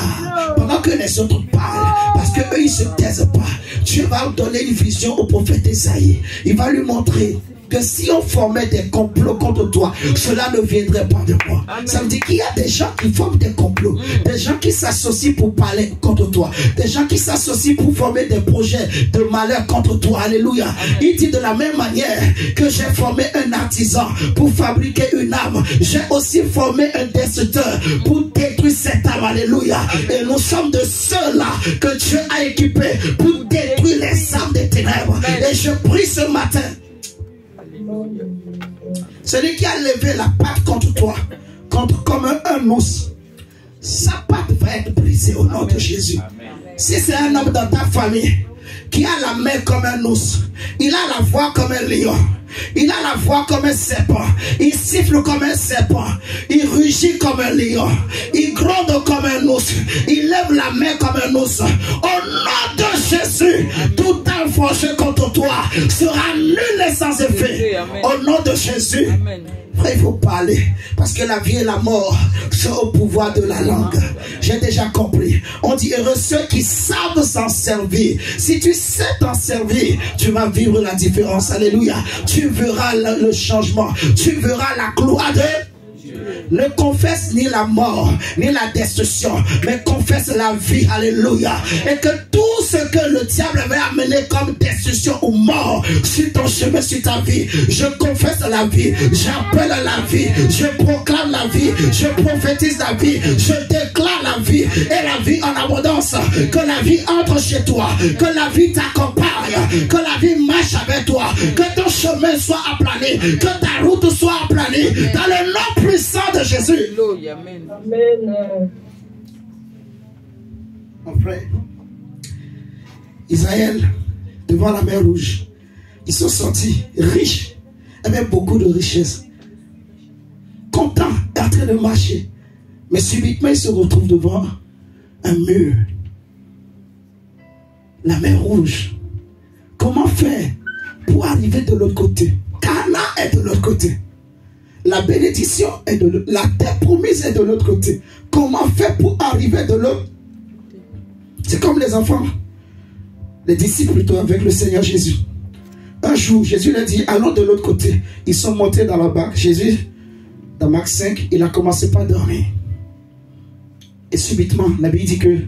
pendant que les autres parlent. Parce qu'eux, ils ne se taisent pas. Dieu va donner une vision au prophète Esaïe. Il va lui montrer que si on formait des complots contre toi, cela ne viendrait pas de moi. Amen. Ça veut dire qu'il y a des gens qui forment des complots, des gens qui s'associent pour parler contre toi, des gens qui s'associent pour former des projets de malheur contre toi. Alléluia. Amen. Il dit de la même manière que j'ai formé un artisan pour fabriquer une âme, j'ai aussi formé un destructeur pour détruire cette âme. Alléluia. Amen. Et nous sommes de ceux-là que Dieu a équipés pour détruire les âmes des ténèbres. Amen. Et je prie ce matin, celui qui a levé la patte contre toi, comme un ours, sa patte va être brisée au nom de Jésus. Si c'est un homme dans ta famille qui a la main comme un ours, il a la voix comme un lion, il a la voix comme un serpent, il siffle comme un serpent, il rugit comme un lion, il gronde comme un ours, il lève la main comme un ours. Au nom de Jésus, tout arme forgé contre toi sera nul et sans effet. Au nom de Jésus. Amen. Frère, il faut parler, parce que la vie et la mort sont au pouvoir de la langue. J'ai déjà compris. On dit heureux ceux qui savent s'en servir. Si tu sais t'en servir, tu vas vivre la différence. Alléluia. Tu verras le changement. Tu verras la gloire de Dieu. Ne confesse ni la mort, ni la destruction, mais confesse la vie. Alléluia. Et que tout ce que le diable avait amené comme destruction ou mort sur ton chemin, sur ta vie, je confesse la vie, j'appelle la vie, je proclame la vie, je prophétise la vie, je déclare la vie et la vie en abondance. Que la vie entre chez toi, que la vie t'accompagne, que la vie marche avec toi, que ton chemin soit aplani, que ta route soit aplanie dans le nom puissant de Jésus. Amen. Amen. Mon frère, Israël, devant la mer Rouge, ils sont sortis riches, avec beaucoup de richesses, contents, en train de marcher. Mais subitement, ils se retrouvent devant un mur. La mer Rouge. Comment faire pour arriver de l'autre côté? Canaan est de l'autre côté. La bénédiction est de l'autre. La terre promise est de l'autre côté. Comment faire pour arriver de l'autre? C'est comme les enfants, les disciples plutôt, avec le Seigneur Jésus. Un jour, Jésus leur dit, allons de l'autre côté. Ils sont montés dans la barque. Jésus, dans Marc 5, il a commencé par dormir. Et subitement, la Bible dit que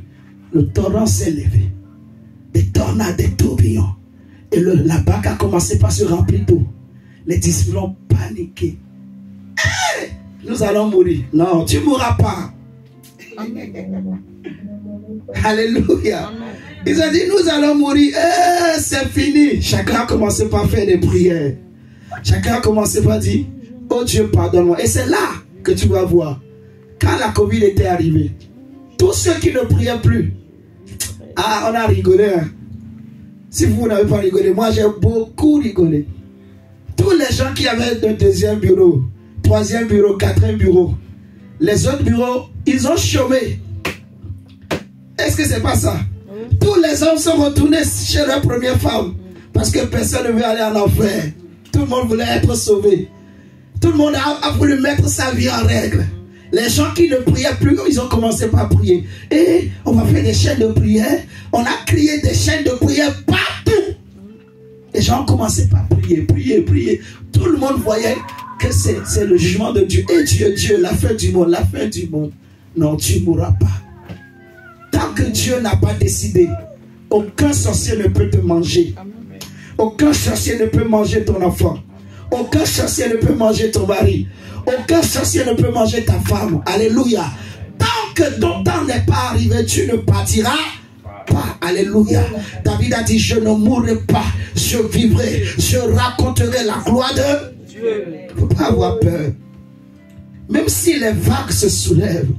le torrent s'est levé. Des tornades, des tourbillons. Et la barque a commencé par se remplir d'eau. Les disciples ont paniqué. Hey, nous allons mourir. Non, tu ne mourras pas. Alléluia. Ils ont dit, nous allons mourir. C'est fini. Chacun a commencé par faire des prières. Chacun a commencé par dire, oh Dieu, pardonne-moi. Et c'est là que tu vas voir. Quand la Covid était arrivée, tous ceux qui ne priaient plus, on a rigolé. Hein. Si vous n'avez pas rigolé, moi j'ai beaucoup rigolé. Tous les gens qui avaient un deuxième bureau, troisième bureau, quatrième bureau, les autres bureaux, ils ont chômé. Est-ce que c'est pas ça? Tous les hommes sont retournés chez leur première femme parce que personne ne veut aller en enfer. Tout le monde voulait être sauvé. Tout le monde a voulu mettre sa vie en règle. Les gens qui ne priaient plus, ils ont commencé par prier. Et on va faire des chaînes de prière. On a créé des chaînes de prière partout. Les gens ont commencé par prier, prier, prier. Tout le monde voyait que c'est le jugement de Dieu. Et Dieu, la fin du monde, la fin du monde. Non, tu ne mourras pas. Tant que Dieu n'a pas décidé, aucun sorcier ne peut te manger. Aucun sorcier ne peut manger ton enfant. Aucun sorcier ne peut manger ton mari. Aucun sorcier ne peut manger ta femme. Alléluia. Tant que ton temps n'est pas arrivé, tu ne partiras pas. Alléluia. David a dit, je ne mourrai pas, je vivrai, je raconterai la gloire de Dieu. Il ne faut pas avoir peur. Même si les vagues se soulèvent,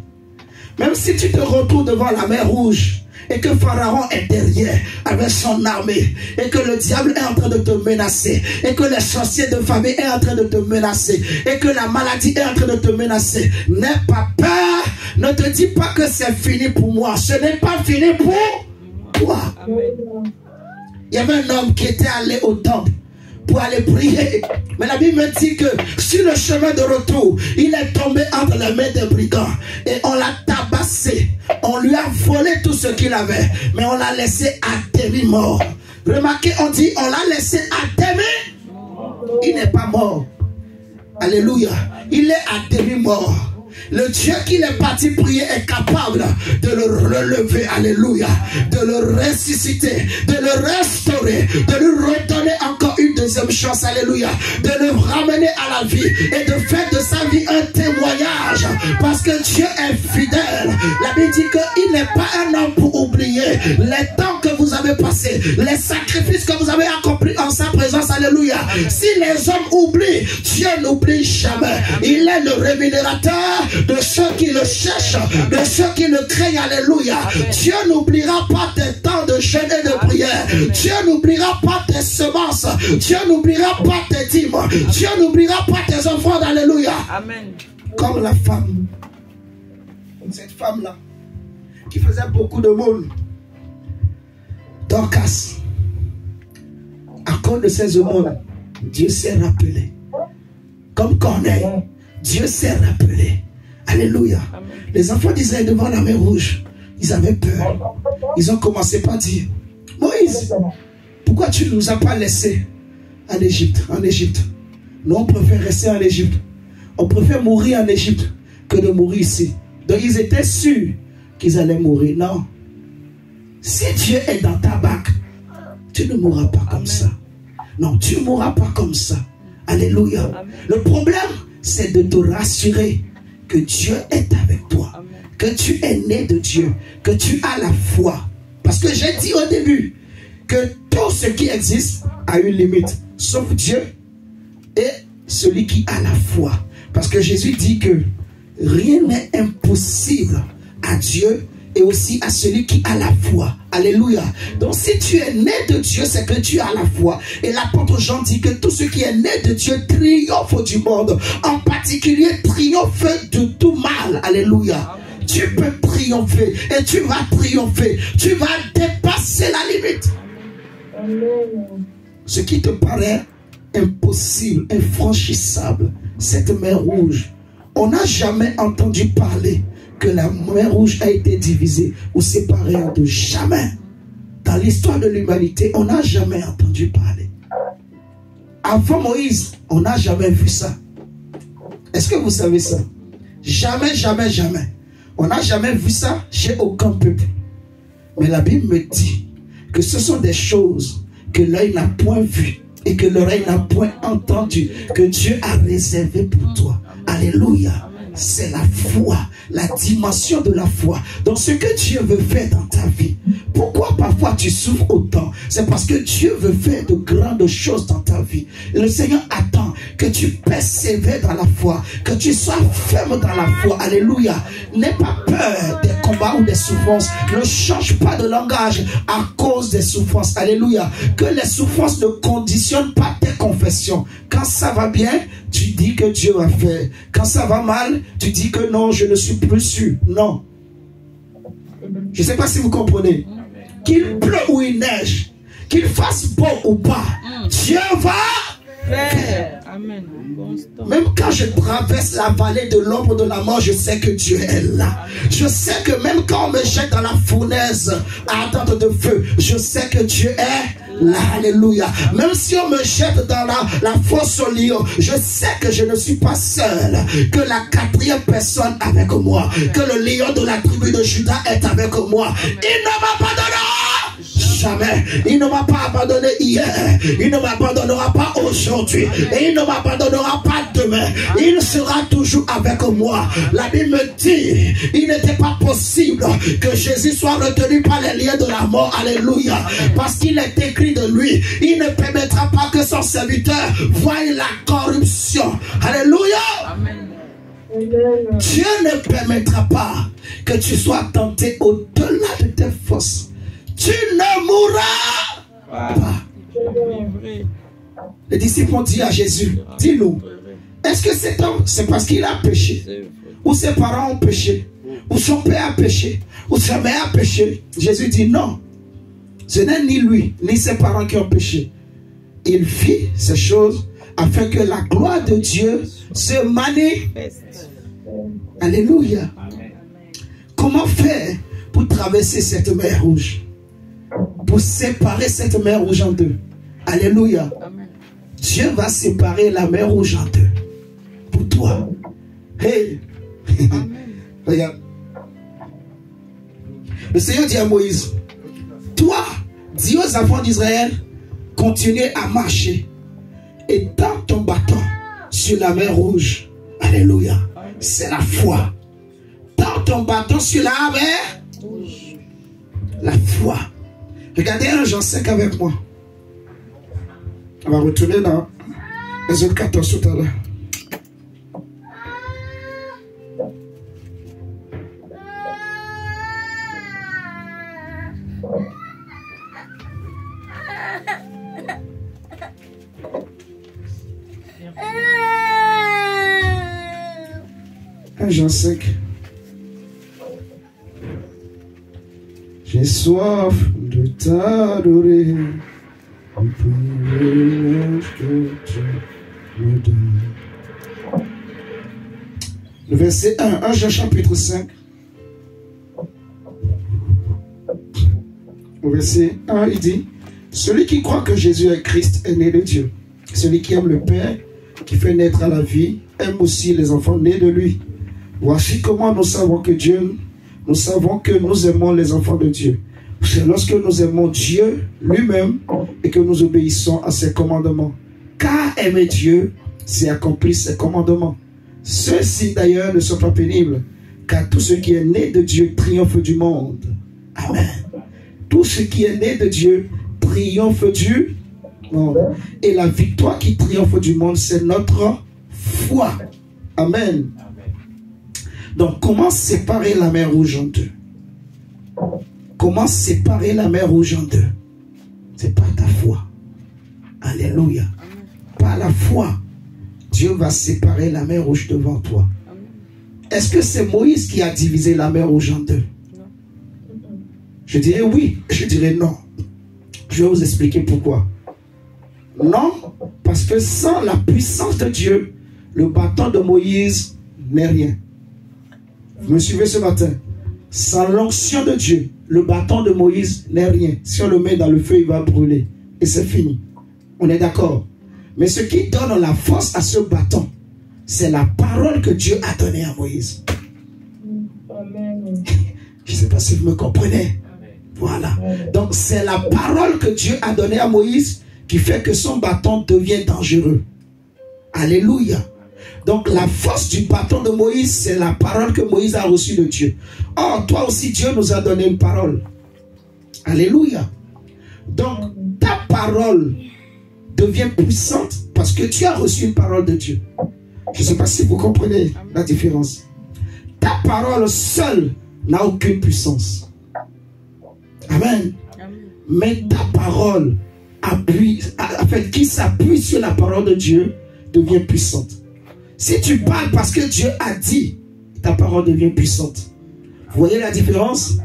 même si tu te retrouves devant la mer Rouge, et que Pharaon est derrière avec son armée, et que le diable est en train de te menacer, et que les sorciers de famille est en train de te menacer, et que la maladie est en train de te menacer, n'aie pas peur. Ne te dis pas que c'est fini pour moi. Ce n'est pas fini pour toi. Amen. Il y avait un homme qui était allé au temple pour aller prier, mais la Bible me dit que sur le chemin de retour, il est tombé entre les mains des brigands et on l'a tabassé, on lui a volé tout ce qu'il avait, mais on l'a laissé à demi-mort. Remarquez, on dit on l'a laissé à demi. Il n'est pas mort. Alléluia. Il est à demi-mort. Le Dieu qu'il est parti prier est capable de le relever, alléluia, de le ressusciter, de le restaurer, de lui redonner encore une deuxième chance, alléluia, de le ramener à la vie et de faire de sa vie un témoignage, parce que Dieu est fidèle. La Bible dit qu'il n'est pas un homme pour oublier les temps que vous avez passés, les sacrifices que vous avez accomplis en sa présence, alléluia. Si les hommes oublient, Dieu n'oublie jamais. Il est le rémunérateur de ceux qui le cherchent, de ceux qui le craignent, alléluia. Dieu n'oubliera pas tes temps de jeûne et de prière. Dieu n'oubliera pas tes semences. Dieu n'oubliera pas tes dîmes. Dieu n'oubliera pas tes offrandes, alléluia. Amen. Comme la femme, cette femme-là, qui faisait beaucoup de monde, Dorcas, à cause de ses aumônes, Dieu s'est rappelé. Comme Corneille, Dieu s'est rappelé. Alléluia. Amen. Les enfants d'Israël devant la mer Rouge, ils avaient peur. Ils ont commencé par dire, Moïse, pourquoi tu ne nous as pas laissés en Égypte? Nous, on préfère rester en Égypte. On préfère mourir en Égypte que de mourir ici. Donc ils étaient sûrs qu'ils allaient mourir. Non. Si Dieu est dans ta barque, tu ne mourras pas comme ça. Non, tu ne mourras pas comme ça. Alléluia. Amen. Le problème, c'est de te rassurer que Dieu est avec toi. Amen. Que tu es né de Dieu. Que tu as la foi. Parce que j'ai dit au début que tout ce qui existe a une limite. Sauf Dieu et celui qui a la foi. Parce que Jésus dit que rien n'est impossible à Dieu et aussi à celui qui a la foi. Alléluia. Donc si tu es né de Dieu, c'est que tu as la foi. Et l'apôtre Jean dit que tout ce qui est né de Dieu triomphe du monde. En particulier, triomphe de tout mal. Alléluia. Tu peux triompher et tu vas triompher. Tu vas dépasser la limite. Ce qui te paraît impossible, infranchissable, cette mer Rouge. On n'a jamais entendu parler que la mer Rouge a été divisée ou séparée en deux. Jamais. Dans l'histoire de l'humanité, on n'a jamais entendu parler. Avant Moïse, on n'a jamais vu ça. Est-ce que vous savez ça? Jamais, jamais, jamais. On n'a jamais vu ça chez aucun peuple. Mais la Bible me dit que ce sont des choses que l'œil n'a point vues et que l'oreille n'a point entendu, que Dieu a réservé pour toi. Alléluia. C'est la foi, la dimension de la foi. Donc ce que Dieu veut faire dans ta vie, pourquoi parfois tu souffres autant? C'est parce que Dieu veut faire de grandes choses dans ta vie. Et le Seigneur attend que tu persévères dans la foi, que tu sois ferme dans la foi. Alléluia. N'aie pas peur des combats ou des souffrances. Ne change pas de langage à cause des souffrances. Alléluia. Que les souffrances ne conditionnent pas tes confessions. Quand ça va bien, tu dis que Dieu va faire. Quand ça va mal, tu dis que non, je ne suis plus sûr. Non. Je ne sais pas si vous comprenez. Qu'il pleuve ou il neige, qu'il fasse beau ou pas, Dieu va faire. Amen. Même quand je traverse la vallée de l'ombre de la mort, je sais que Dieu est là. Je sais que même quand on me jette dans la fournaise ardente de feu, je sais que Dieu est là. Alléluia. Même si on me jette dans la fosse au lion, je sais que je ne suis pas seul, que la quatrième personne avec moi, que le lion de la tribu de Juda est avec moi. Il ne m'abandonnera jamais. Il ne m'a pas abandonné hier. Il ne m'abandonnera pas aujourd'hui. Et il ne m'abandonnera pas demain. Il sera toujours avec moi. La Bible me dit, il n'était pas possible que Jésus soit retenu par les liens de la mort. Alléluia. Parce qu'il est écrit de lui, il ne permettra pas que son serviteur voie la corruption. Alléluia. Amen. Dieu ne permettra pas que tu sois tenté au-delà de tes forces. Tu ne mourras pas. Les disciples ont dit à Jésus, dis-nous, est-ce que cet homme, c'est parce qu'il a péché, ou ses parents ont péché, ou son père a péché, ou sa mère a péché? Jésus dit non, ce n'est ni lui, ni ses parents qui ont péché. Il fit ces choses afin que la gloire de Dieu se manifeste. Alléluia. Comment faire pour traverser cette mer rouge? Pour séparer cette mer rouge en deux. Alléluia. Dieu va séparer la mer rouge en deux. Pour toi. Hey. Regarde. Le Seigneur dit à Moïse, toi, dis aux enfants d'Israël, continuez à marcher et tends ton bâton sur la mer rouge. Alléluia. C'est la foi. Tends ton bâton sur la mer rouge. La foi. Regardez 1 Jean 5 avec moi. On va retourner dans Exode 14 tout à l'heure. Jean 5. J'ai soif de t'adorer, du privilège que tu me donnes. Le verset 1 Jean chapitre 5. Au verset 1, il dit, celui qui croit que Jésus est Christ est né de Dieu. Celui qui aime le Père, qui fait naître à la vie, aime aussi les enfants nés de lui. Voici comment nous savons que nous savons que nous aimons les enfants de Dieu. C'est lorsque nous aimons Dieu lui-même et que nous obéissons à ses commandements. Car aimer Dieu, c'est accomplir ses commandements. Ceux-ci d'ailleurs ne sont pas pénibles, car tout ce qui est né de Dieu triomphe du monde. Amen. Tout ce qui est né de Dieu triomphe du monde. Et la victoire qui triomphe du monde, c'est notre foi. Amen. Donc, comment séparer la mer rouge en deux? Comment séparer la mer rouge en deux? C'est par ta foi. Alléluia. Par la foi, Dieu va séparer la mer rouge devant toi. Est-ce que c'est Moïse qui a divisé la mer rouge en deux? Je dirais oui, je dirais non. Je vais vous expliquer pourquoi. Non, parce que sans la puissance de Dieu, le bâton de Moïse n'est rien. Vous me suivez ce matin? Sans l'onction de Dieu, le bâton de Moïse n'est rien. Si on le met dans le feu, il va brûler. Et c'est fini. On est d'accord? Mais ce qui donne la force à ce bâton, c'est la parole que Dieu a donnée à Moïse. Amen. Je ne sais pas si vous me comprenez. Voilà. Donc c'est la parole que Dieu a donnée à Moïse qui fait que son bâton devient dangereux. Alléluia. Donc la force du bâton de Moïse, c'est la parole que Moïse a reçue de Dieu. Or, toi aussi, Dieu nous a donné une parole. Alléluia. Donc ta parole devient puissante parce que tu as reçu une parole de Dieu. Je ne sais pas si vous comprenez la différence. Ta parole seule n'a aucune puissance. Amen. Mais ta parole qui s'appuie sur la parole de Dieu devient puissante. Si tu parles parce que Dieu a dit, ta parole devient puissante. Vous voyez la différence?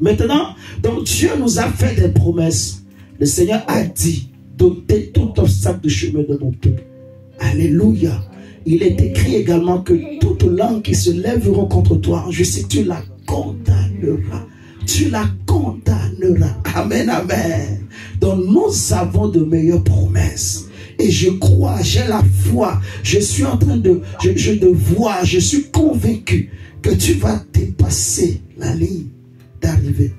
Maintenant, donc Dieu nous a fait des promesses. Le Seigneur a dit d'ôter tout obstacle du chemin de mon peuple. Alléluia. Il est écrit également que toute langue qui se lèvera contre toi, je sais, tu la condamneras. Tu la condamneras. Amen, amen. Donc nous avons de meilleures promesses. Et je crois, j'ai la foi. Je suis en train de, voir, je suis convaincu que tu vas dépasser la ligne d'arrivée.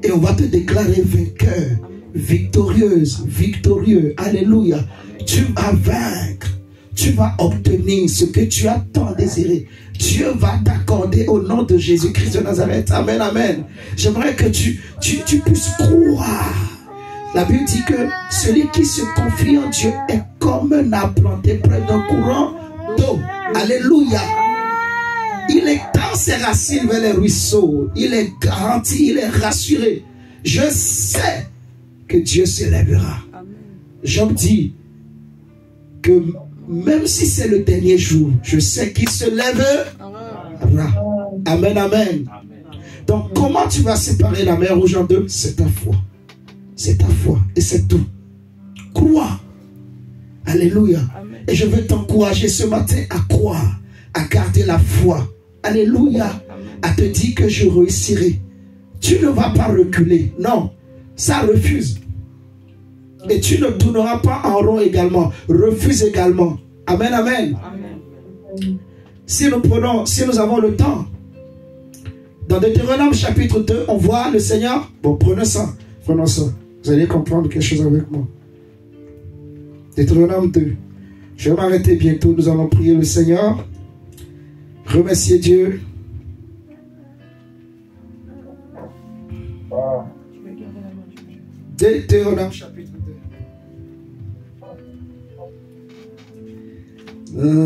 Et on va te déclarer vainqueur, victorieuse, victorieux. Alléluia. Tu vas vaincre. Tu vas obtenir ce que tu as tant désiré. Dieu va t'accorder au nom de Jésus-Christ de Nazareth. Amen, amen. J'aimerais que tu puisses croire. La Bible dit que celui qui se confie en Dieu est comme un arbre planté près d'un courant d'eau. Alléluia. Il étend ses racines vers les ruisseaux. Il est garanti, il est rassuré. Je sais que Dieu s'élèvera. Job dit que même si c'est le dernier jour, je sais qu'il se lèvera. Amen, amen. Donc, comment tu vas séparer la mer rouge en deux? C'est ta foi. C'est ta foi. Et c'est tout. Crois. Alléluia. Amen. Et je veux t'encourager ce matin à croire, à garder la foi. Alléluia. Amen. À te dire que je réussirai. Tu ne vas pas reculer. Non. Ça refuse. Et tu ne tourneras pas en rond également. Refuse également. Amen, amen. Amen. Si nous avons le temps, dans Deutéronome chapitre 2, on voit le Seigneur. Bon, prenez ça. Prenons ça. Vous allez comprendre quelque chose avec moi. Deutéronome 2. Je vais m'arrêter bientôt. Nous allons prier le Seigneur. Remercier Dieu. Deutéronome chapitre 2.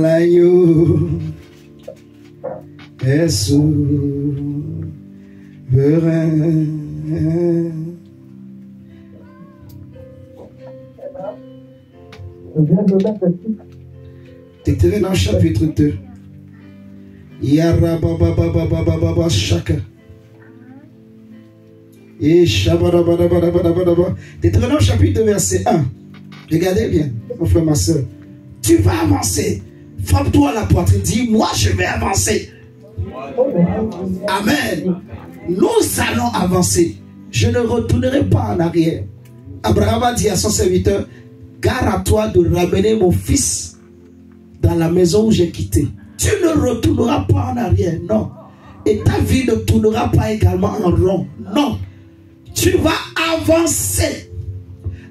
L'agneau est souverain. Deutéronome chapitre 2. Yarabababababababa chacun. Et Shabadabadabadabadabadaba. Deutéronome chapitre 2 verset 1. Regardez bien, mon frère, ma soeur. Tu vas avancer. Frappe-toi à la poitrine. Dis, moi je vais avancer. Amen. Nous allons avancer. Je ne retournerai pas en arrière. Abraham a dit à son serviteur, garde à toi de ramener mon fils dans la maison où j'ai quitté. Tu ne retourneras pas en arrière, non. Et ta vie ne tournera pas également en rond, non. Tu vas avancer.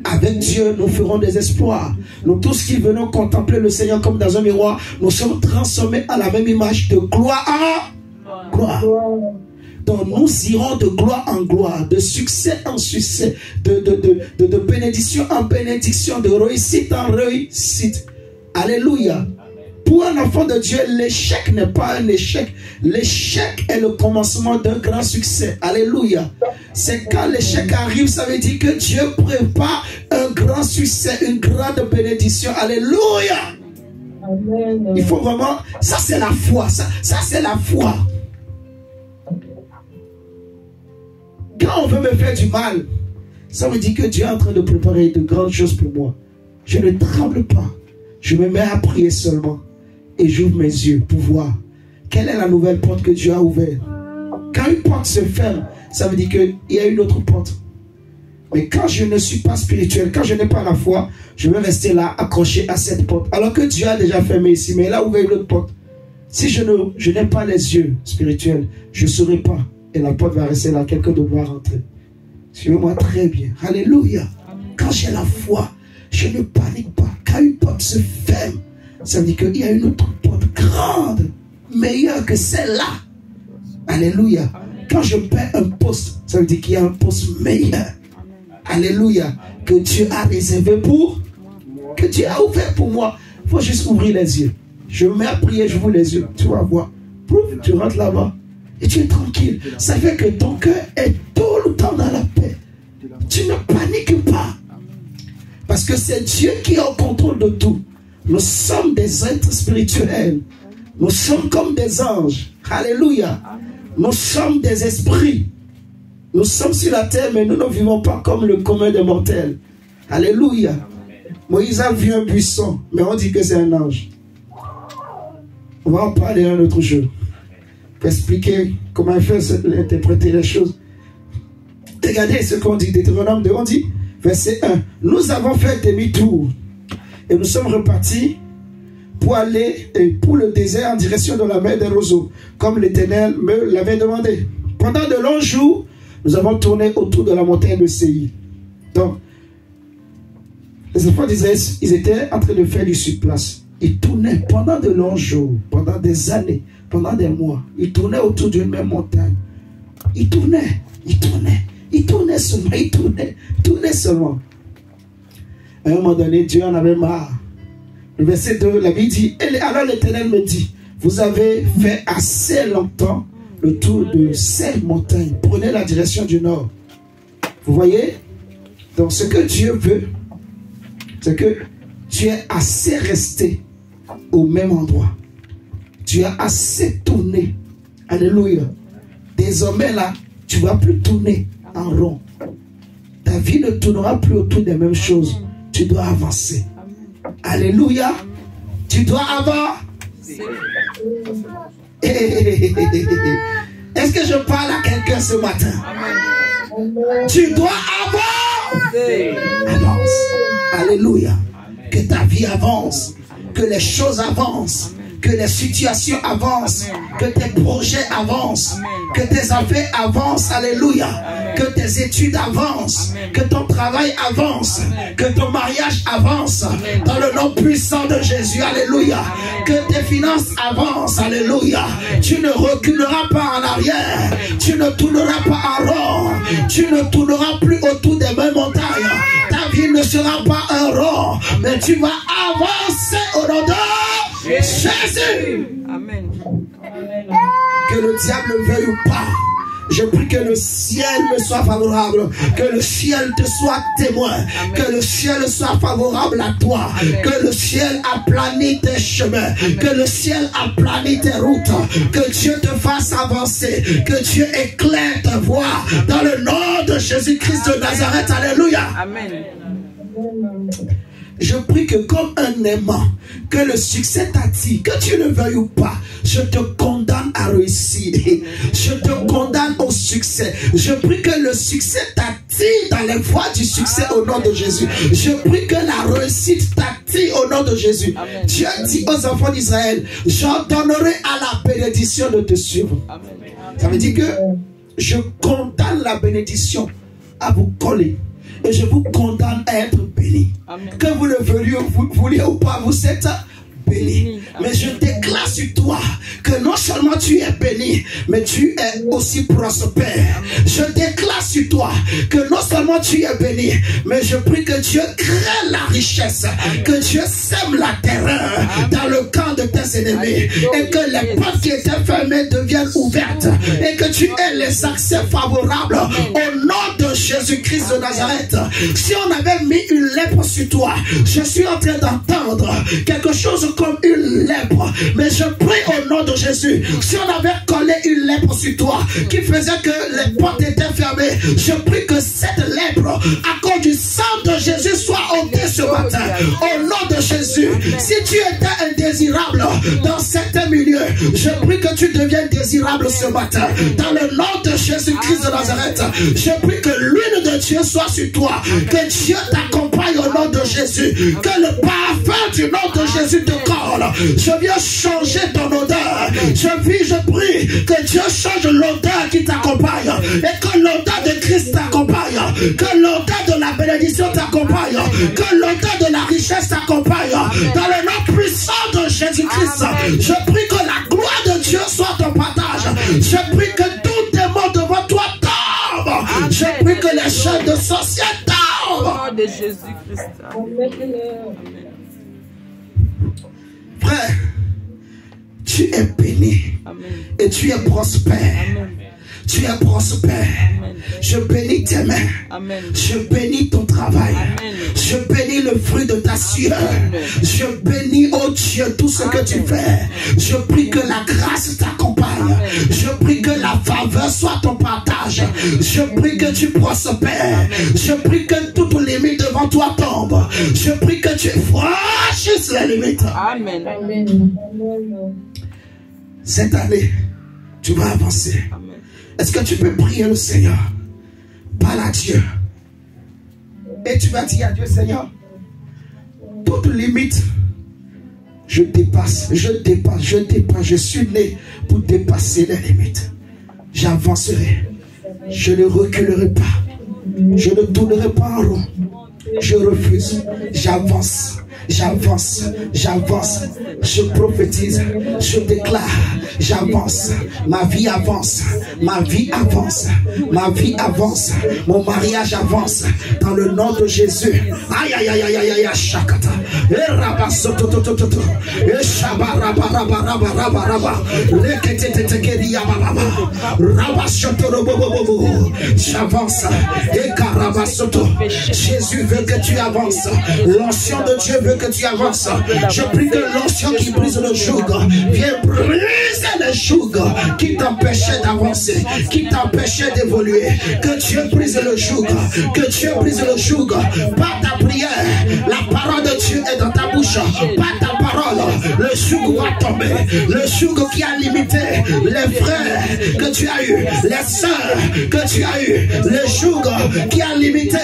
Avec Dieu, nous ferons des exploits. Nous tous qui venons contempler le Seigneur comme dans un miroir, nous sommes transformés à la même image de gloire en gloire. Donc nous irons de gloire en gloire, de succès en succès, de bénédiction en bénédiction, de réussite en réussite. Alléluia. Pour un enfant de Dieu, l'échec n'est pas un échec. L'échec est le commencement d'un grand succès. Alléluia. C'est quand l'échec arrive, ça veut dire que Dieu prépare un grand succès, une grande bénédiction. Alléluia. Amen. Il faut vraiment... Ça, c'est la foi. Ça c'est la foi. Quand on veut me faire du mal, ça veut dire que Dieu est en train de préparer de grandes choses pour moi. Je ne tremble pas. Je me mets à prier seulement. Et j'ouvre mes yeux pour voir quelle est la nouvelle porte que Dieu a ouverte. Quand une porte se ferme, ça veut dire qu'il y a une autre porte. Mais quand je ne suis pas spirituel, quand je n'ai pas la foi, je vais rester là accroché à cette porte. Alors que Dieu a déjà fermé ici, mais il a ouvert une autre porte. Si je n'ai pas les yeux spirituels, je ne saurai pas. Et la porte va rester là, quelqu'un doit rentrer. Suivez-moi très bien. Alléluia. Quand j'ai la foi, je ne panique pas. Quand une porte se ferme, ça veut dire qu'il y a une autre porte grande, meilleure que celle-là. Alléluia. Quand je perds un poste, ça veut dire qu'il y a un poste meilleur. Alléluia. Que Dieu a réservé pour, que Dieu a ouvert pour moi. Il faut juste ouvrir les yeux. Je me mets à prier, je ouvre les yeux. Tu vas voir. Pouf, tu rentres là-bas. Et tu es tranquille. Ça fait que ton cœur est tout le temps dans la paix. Tu ne paniques pas. Parce que c'est Dieu qui est au contrôle de tout. Nous sommes des êtres spirituels. Nous sommes comme des anges. Alléluia. Nous sommes des esprits. Nous sommes sur la terre, mais nous ne vivons pas comme le commun des mortels. Alléluia. Moïse a vu un buisson, mais on dit que c'est un ange. On va en parler un autre jour. Pour expliquer comment il fait interpréter les choses. Regardez ce qu'on dit. Deutéronome 2, on dit, verset 1. Nous avons fait demi-tour. Et nous sommes repartis pour aller pour le désert en direction de la mer des roseaux, comme l'Éternel me l'avait demandé. Pendant de longs jours, Nous avons tourné autour de la montagne de Séir. Donc, les enfants d'Israël, ils étaient en train de faire du surplace. Ils tournaient pendant de longs jours, pendant des années, pendant des mois. Ils tournaient autour d'une même montagne. Ils tournaient seulement, ils tournaient seulement. À un moment donné, Dieu en avait marre. Le verset 2, la Bible dit, alors l'Éternel me dit, vous avez fait assez longtemps le tour de ces montagnes. Prenez la direction du nord. Vous voyez? Donc ce que Dieu veut, c'est que tu es assez resté au même endroit. Tu as assez tourné. Alléluia. Désormais là, tu ne vas plus tourner en rond. Ta vie ne tournera plus autour des mêmes choses. Tu dois avancer. Alléluia. Tu dois avancer. Est-ce que je parle à quelqu'un ce matin? Tu dois avancer. Avance. Alléluia. Que ta vie avance. Que les choses avancent. Que les situations avancent. Que tes projets avancent. Que tes affaires avancent. Alléluia. Que tes études avancent. Que ton travail avance. Que ton mariage avance. Dans le nom puissant de Jésus. Alléluia. Que tes finances avancent. Alléluia. Tu ne reculeras pas en arrière. Tu ne tourneras pas en rond. Tu ne tourneras plus autour des mêmes montagnes. Ta vie ne sera pas un rond. Mais tu vas avancer au nom de Jésus. Amen. Que le diable veuille ou pas, je prie que le ciel me soit favorable, que le ciel te soit témoin, amen. Que le ciel soit favorable à toi, amen. Que le ciel aplanit tes chemins, amen. Que le ciel aplanit tes routes, amen. Que Dieu te fasse avancer, que Dieu éclaire ta voie, dans le nom de Jésus-Christ de Nazareth. Alléluia. Amen. Je prie que comme un aimant, que le succès t'attire, que tu le veuilles ou pas, je te condamne à réussir. Je te condamne au succès. Je prie que le succès t'attire dans les voies du succès au nom de Jésus. Je prie que la réussite t'attire au nom de Jésus. Amen. Dieu dit aux enfants d'Israël, j'ordonnerai à la bénédiction de te suivre. Amen. Ça veut dire que je condamne la bénédiction à vous coller. Et je vous condamne à être béni. Amen. Que vous le vouliez ou pas, vous êtes béni. Mais je déclare sur toi que non seulement tu es béni, mais tu es aussi prospère. Amen. Je déclare sur toi que non seulement tu es béni, mais je prie que Dieu crée la richesse. Amen. Que Dieu sème la terreur. Amen. Dans le camp de tes ennemis. Amen. Et que les portes qui étaient fermées deviennent ouvertes. Amen. Et que tu aies les accès favorables. Amen. Au nom de Jésus-Christ de Nazareth. Si on avait mis une lèpre sur toi, je suis en train d'entendre quelque chose comme une lèpre. Mais je prie au nom de Jésus. Si on avait collé une lèpre sur toi qui faisait que les portes étaient fermées, je prie que cette lèpre, à cause du sang de Jésus, soit ôtée ce matin. Au nom de Jésus. Si tu étais indésirable dans certains milieux, je prie que tu deviennes désirable ce matin. Dans le nom de Jésus-Christ de Nazareth, je prie que l'huile de Dieu soit sur toi. Que Dieu t'accompagne au nom de Jésus. Que le parfum du nom de Jésus te colle. Je viens changer ton odeur. Je prie que Dieu change l'odeur qui t'accompagne. Et que l'odeur de Christ t'accompagne. Que l'odeur de la bénédiction t'accompagne. Que l'odeur de la richesse t'accompagne. Dans le nom puissant de Jésus-Christ, je prie que la gloire de Dieu soit ton partage. Je prie que tout démon devant toi tombe. Je prie que les chaînes de sorciers tombent. Au nom de Jésus-Christ. Frère, tu es béni. Amen. Et tu es prospère. Amen. Tu es prospère. Amen. Je bénis tes mains. Amen. Je bénis ton travail. Amen. Je bénis le fruit de ta sueur. Je bénis, oh Dieu, tout ce que tu fais. Je prie que la grâce t'accompagne. Je prie que la faveur soit ton partage. Je prie que tu prospères. Je prie que toutes les limites devant toi tombent. Je prie que tu franchisses les limites. Amen. Amen. Cette année, tu vas avancer. Amen. Est-ce que tu peux prier le Seigneur? Parle à Dieu. Et tu vas dire à Dieu, Seigneur, toute limite, je dépasse. Je suis né pour dépasser les limites. J'avancerai. Je ne reculerai pas. Je ne tournerai pas en rond. Je refuse. J'avance. J'avance, j'avance, je prophétise, je déclare, j'avance, ma vie avance, ma vie avance, ma vie avance, mon mariage avance, dans le nom de Jésus. Aïe, aïe, aïe, aïe, aïe, aïe, chakata, et rabasoto, et shabarabarabarabarabaraba, j'avance, et karabasoto. Jésus veut que tu avances, l'onction de Dieu veut que tu avances. Je prie que l'onction qui brise le joug vienne briser le joug qui t'empêchait d'avancer, qui t'empêchait d'évoluer. Que Dieu brise le joug, que Dieu brise le joug. Par ta prière, la parole de Dieu est dans ta bouche. Par ta parole, le joug va tomber. Le joug qui a limité les frères que tu as eu, les sœurs que tu as eu, le joug qui a limité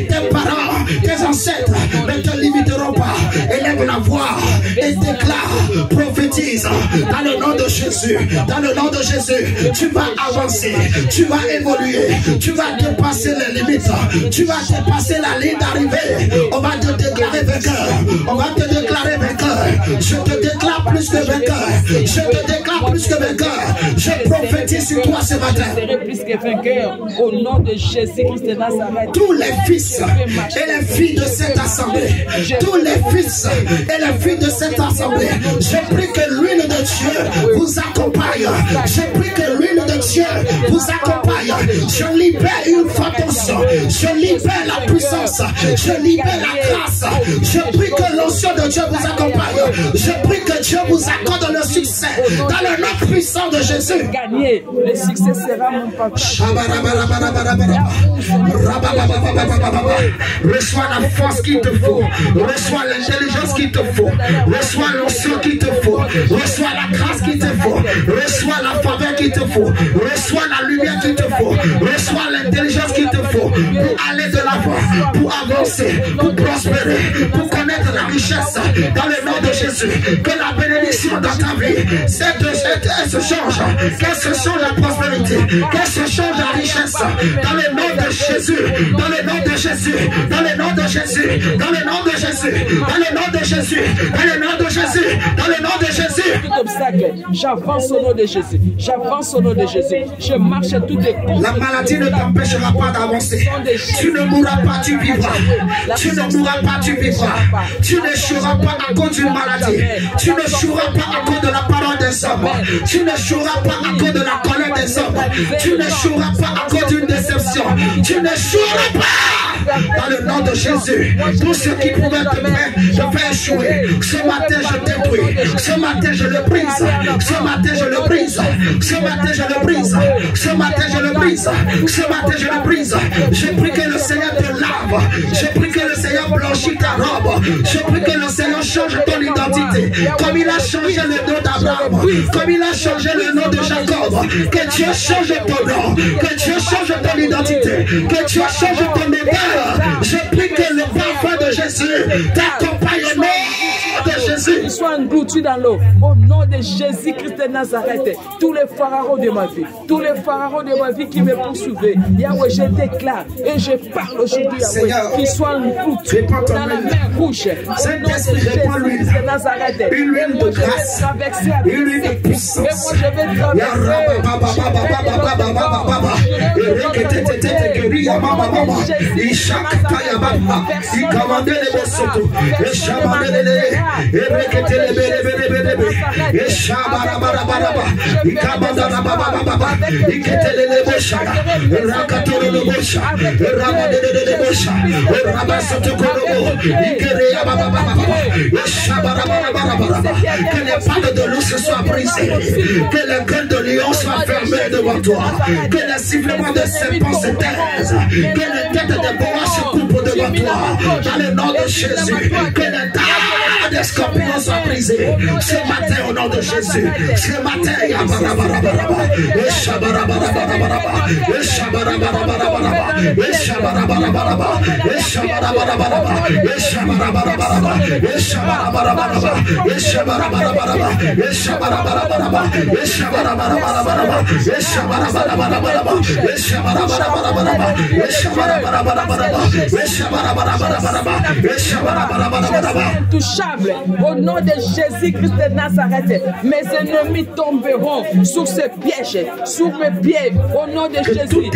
tes parents, tes ancêtres, ne te limiteront pas. Élève la voix et déclare, prophétise dans le nom de Jésus. Dans le nom de Jésus, tu vas avancer, tu vas évoluer, tu vas dépasser les limites, tu vas dépasser la ligne d'arrivée. On va te déclarer vainqueur, on va te déclarer vainqueur. Je te déclare plus que vainqueur, je te déclare plus que vainqueur. Je prophétise sur toi ce matin. Plus que vainqueur au nom de Jésus-Christ de Nazareth. Tous les fils et les filles de cette assemblée, tous les fils et les filles de cette assemblée, je prie que l'huile de Dieu vous accompagne. Je prie que l'huile de Dieu vous accompagne. Je libère une force, je libère la puissance, je libère la grâce. Je prie que l'onction de Dieu vous accompagne. Je prie que Dieu vous accorde le succès dans le nom puissant de Jésus. Gagner, le succès sera mon papa. Reçois la force qu'il te faut, reçois l'intelligence qu'il te faut, reçois l'onction qu'il te faut, reçois la grâce qu'il te faut, reçois la faveur qu'il te faut, reçois la lumière qu'il te faut, reçois l'intelligence qu'il te faut pour aller de l'avant, pour avancer, pour prospérer, pour connaître la richesse dans le nom de Jésus. Que la bénédiction dans ta vie, elle se change, qu'elle se change la prospérité, qu'elle se change la richesse dans le nom de Jésus, dans le nom de Jésus, dans le nom de Jésus, dans le nom de Jésus, dans le nom de Jésus, dans le nom de Jésus, dans le nom de Jésus. Tout obstacle, j'avance au nom de Jésus, j'avance au nom de Jésus, je marche à toutes les courses. La maladie ne t'empêchera pas d'avancer. Tu ne mourras pas, tu vivras. Tu ne mourras pas, tu vivras. Tu n'échoueras pas à cause d'une maladie. Tu n'échoueras pas à cause de la parole des hommes. Tu n'échoueras pas à cause de la colère des hommes. Tu n'échoueras pas à cause d'une déception. Tu n'échoueras pas. Dans le nom de Jésus, tout ce qui pouvait te faire échouer, ce matin je détruis, ce matin je le brise, ce matin je le brise, ce matin je le brise, ce matin je le brise, ce matin je le brise. Je prie que le Seigneur te lave, je prie que le Seigneur blanchit ta robe, je prie que le Seigneur change ton identité, comme il a changé le nom d'Abraham, comme il a changé le nom de Jacob. Que Dieu change ton nom, que Dieu change ton identité, que Dieu change ton odeur. Je prie que le parfum de Jésus t'accompagne au nom de Jésus. Qu'il soit englouti dans l'eau. Au nom de Jésus-Christ de Nazareth. Tous les pharaons de ma vie, tous les pharaons de ma vie qui me poursuivaient, Yahweh, je déclare et je parle aujourd'hui, Yahweh, qu'ils soient engloutis dans la mer rouge. Saint-Esprit, répands l'huile, une huile de grâce, une huile de puissance. Et moi, je vais que les pattes de loup se soient brisées, que les gueules de lion soient fermées devant toi, que les sifflements de serpents se taisent, que les têtes de bois se coupent devant toi, dans le nom de Jésus, que les dards des scorpions soient brisés. briser. Ce matin, au nom de Jésus. Ce matin, intouchable au nom de Jésus-Christ de Nazareth. Mes ennemis tomberont sur ces pièges, sur mes pieds, au nom de Jésus.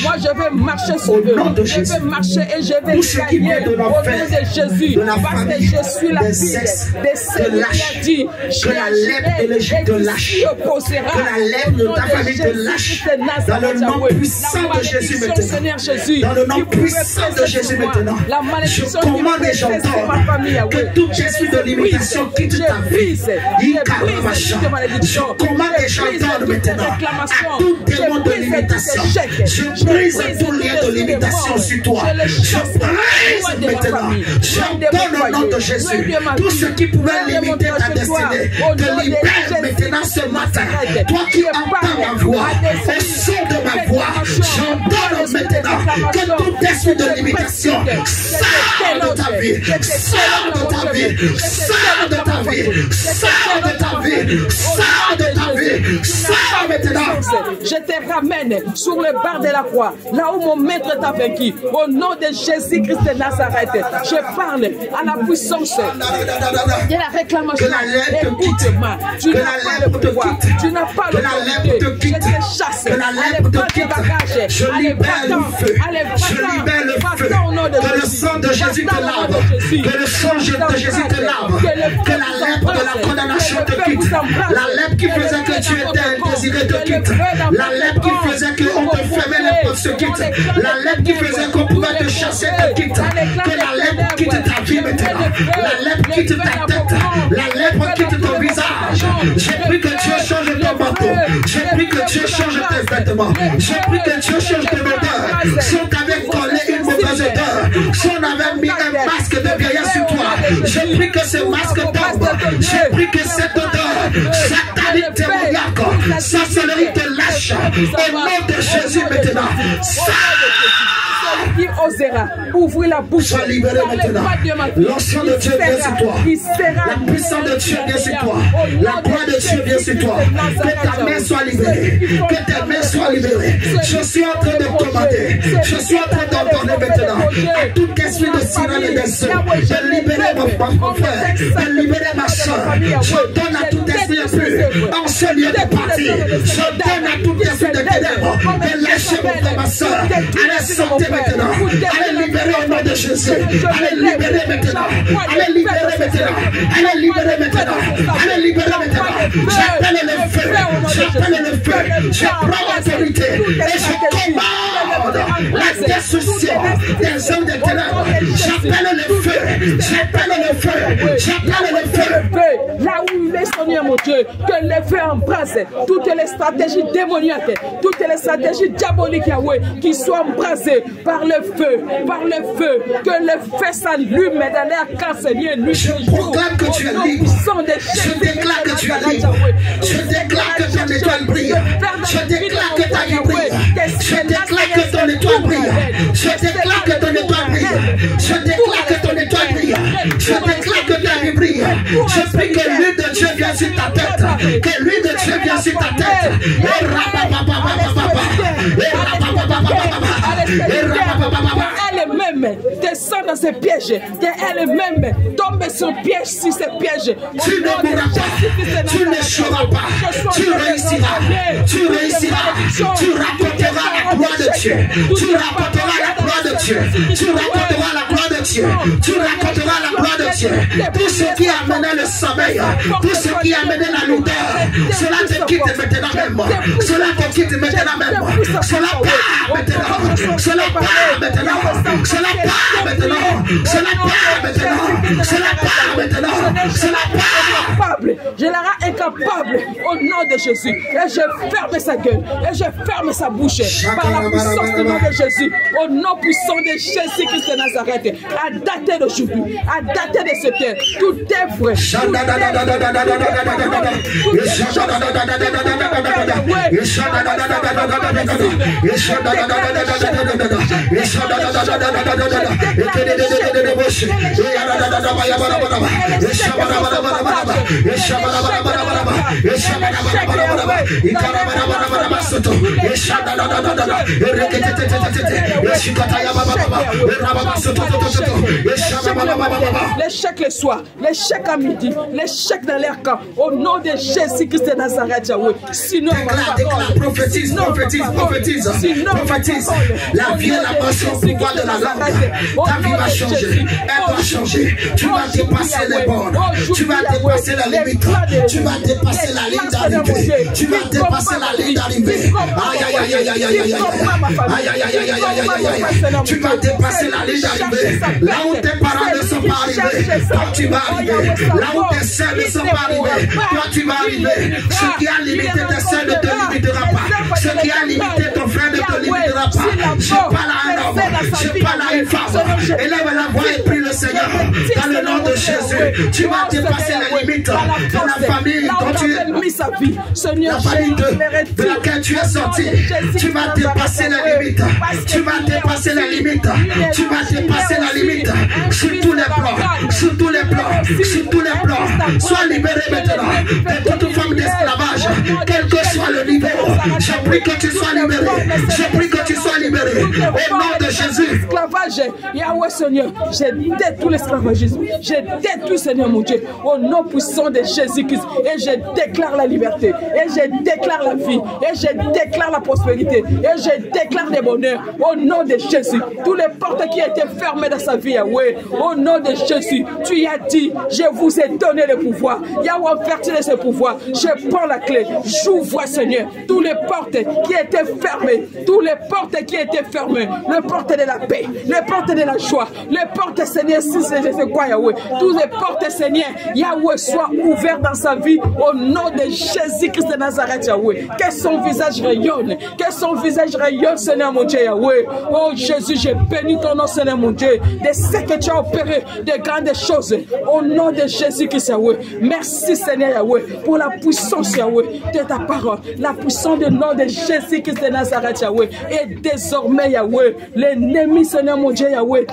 Moi, je vais marcher sur eux. Je vais marcher et je vais gagner au nom de Jésus. Parce que je suis la fille de celui qui a dit que la lèpre de l'Égypte te lâche. Que la lèpre de ta famille te lâche. Dans le nom puissant de Jésus maintenant. Dans le nom puissant de Jésus maintenant. Je commande et j'entends que tout esprit de limitation quitte ta vie. Je commande et j'entends maintenant à tout démon de limitation. Je brise tout lien de limitation sur toi. Je brise maintenant. J'entends au nom de Jésus. Tout ce qui pouvait limiter ta destinée, te libère maintenant ce matin. Toi qui entends ma voix, au son de ma voix, j'entends maintenant que tout esprit de limitation sort de ta vie, sort de ta vie, sort de ta vie, sort de ta vie, sort de ta vie, sort maintenant. Je te ramène sur le bar de la croix, là où mon maître t'a vaincu. Au nom de Jésus-Christ de Nazareth, je parle à la puissance de la réclamation. Écoute-moi, tu n'as pas le pouvoir, tu n'as pas le pouvoir. Je te chasse, allez, prends tes bagages, allez, va-t'en, allez, va-t'en au nom de Jésus. Que le sang de Jésus te lave, que le sang de Jésus te lave, que la lèpre de la condamnation te quitte, la lèpre qui faisait que tu étais indésiré te quitte, la lèpre qui faisait qu'on te fermait les portes se quitte, la lèpre qui faisait qu'on pouvait te chasser te quitte, que la lèpre quitte ta vie maintenant, la lèpre quitte ta tête, la lèpre quitte ton visage. J'ai pris que Dieu change ton manteau, j'ai pris que Dieu change tes vêtements, j'ai pris que Dieu change tes odeurs. Si on t'avait collé une mauvaise odeur, si on avait mis un masque de vieillesse sur toi, j'ai pris que ce masque tombe, j'ai pris que cette odeur satanique démoniaque, sorcellerie te lâche, au nom de Jésus maintenant. Qui osera ouvrir la bouche, sois libéré maintenant. L'onction de Dieu vient sur toi. La puissance de Dieu vient sur toi. La gloire de Dieu vient sur toi. Que ta main soit libérée. Que tes mains soient libérées. Je suis en train de commander. Je suis en train d'ordonner maintenant à tout esprit de sirène et de soeur de libérer mon frère, de libérer ma soeur. Je donne à tout esprit impur en ce lieu de partir. Je donne à tout esprit de ténèbres de lâcher mon frère, ma soeur. Allez sauter maintenant. Allez libérer au nom de Jésus. Allez libérer maintenant. Allez libérer maintenant. Allez libérer maintenant. Allez libérer maintenant. J'appelle le feu. J'appelle le feu. Je prends l'autorité et je commande la destruction des hommes de ténèbres. J'appelle le feu. J'appelle le feu. J'appelle le feu. Là où il est, Seigneur mon Dieu, que le feu embrasse toutes les stratégies démoniaques, toutes les stratégies diaboliques, Yahweh, qui soient embrassées par le feu, que le feu s'allume dans l'air quand Seigneur lui. Je proclame que tu es libre. Je déclare que tu es libre. Je déclare que ton étoile brille. Je déclare que ta vie brille. Je déclare que ton étoile brille. Je déclare que ton étoile brille. Je déclare que ton étoile brille. Je déclare que ta vie brille. Je prie que l'huile de Dieu vienne sur ta tête. Que l'huile de Dieu vienne sur ta tête. Elle-même descend dans ces pièges, qu'elle-même tombe sur piège, sur ces pièges. Tu ne mourras pas, tu n'échoueras pas, tu réussiras, tu réussiras, tu rapporteras la gloire de Dieu, tu rapporteras la gloire de Dieu, tu rapporteras la gloire de Dieu, tu rapporteras la gloire de Dieu. Tout ce qui a amené le sommeil, tout ce qui a amené la lourdeur, cela te quitte maintenant même, cela te quitte maintenant même, cela part maintenant, cela part maintenant, cela part maintenant, cela part maintenant, cela part maintenant, cela part. Je la rends incapable au nom de Jésus. Et je ferme sa gueule. Et je ferme sa bouche. Par la puissance du nom de Jésus. Au nom puissant de Jésus-Christ de Nazareth. À dater d'aujourd'hui. À daté de cette terre, toute œuvre, l'échec le soir, l'échec à midi, l'échec dans l'air camp, au nom de Jésus-Christ de Nazareth, Yahweh. Sinon, prophétise, la vie et la mort sont au pouvoir de la langue. Ta vie va changer, elle va changer. Tu vas dépasser les bornes, tu vas dépasser la limite, tu vas dépasser la ligne d'arrivée, tu vas dépasser la ligne d'arrivée. Tu vas dépasser la ligne d'arrivée. Là où tes parents ne sont pas arrivés, toi tu vas arriver. Là où tes soeurs ne sont pas arrivées, toi tu vas arriver. Ce qui a limité tes soeurs ne te limitera pas. Ce qui a limité ton frère ne te limitera pas. Je parle à un homme, je parle à une femme. Élève la voix et prie le Seigneur. Dans le nom de Jésus, tu vas dépasser les limites de la famille dont tu es. La famille de laquelle tu es sorti. Tu vas dépasser les limites. Tu vas dépasser les limites. Tu vas dépasser la limite. Sur tous les plans. Sur tous les plans. Sur tous les plans. Sois libéré maintenant de toute forme d'esclavage. Quel que soit le niveau. Je prie que tu sois libéré. Je prie que tu sois libéré. Au nom de Jésus. Esclavage. Yahweh Seigneur. Je détruis l'esclavagisme. Je détruis Seigneur mon Dieu. Au nom puissant de Jésus-Christ. Et je déclare la liberté. Et je déclare la vie. Et je déclare la prospérité. Et je déclare le bonheur. Au nom de Jésus. Tous les portes qui étaient fermées dans sa vie, Yahweh. Au nom de Jésus. Tu as dit, je vous ai donné le pouvoir. Yahweh, vertu de ce pouvoir. Je prends la clé. J'ouvre, Seigneur, toutes les portes qui étaient fermées. Toutes les portes qui étaient fermées. Les portes de la paix. Les portes de la joie. Les portes, Seigneur, si c'est quoi, Yahweh. Toutes les portes, Seigneur, Yahweh, soient ouvertes dans sa vie. Au nom de Jésus-Christ de Nazareth, Yahweh. Que son visage rayonne. Que son visage rayonne, Seigneur, mon Dieu, Yahweh. Oh Jésus, je bénis ton nom, Seigneur, mon Dieu. De ce que tu as opéré, de grandes choses. Au nom de Jésus-Christ, Yahweh. Merci, Seigneur, Yahweh, pour la puissance, Yahweh, de ta parole. La puissance du nom de Jésus-Christ de Nazareth, Yahweh. Et désormais, Yahweh, l'ennemi, Seigneur, mon Dieu, Yahweh.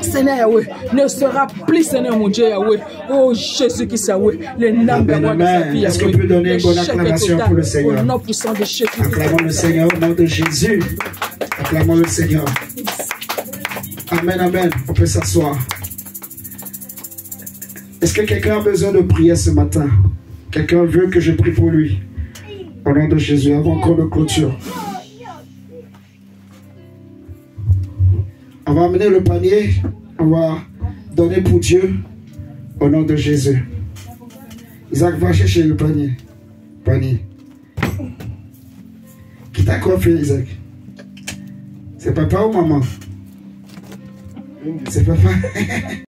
Seigneur Yahweh, ne sera plus, Seigneur mon Dieu, Yahweh. Oh Jésus-Christ, Yahweh, les number one de sa vie, Yahweh. Est-ce qu'on peut donner une bonne acclamation pour le Seigneur? Au nom puissant de Jésus. Acclamons le Seigneur au nom de Jésus. Acclamons le Seigneur. Amen, amen. On peut s'asseoir. Est-ce que quelqu'un a besoin de prier ce matin? Quelqu'un veut que je prie pour lui? Au nom de Jésus, avant qu'on le clôture. On va amener le panier. On va donner pour Dieu au nom de Jésus. Isaac va chercher le panier. Panier. Qui t'a coiffé, Isaac? C'est papa ou maman? C'est papa.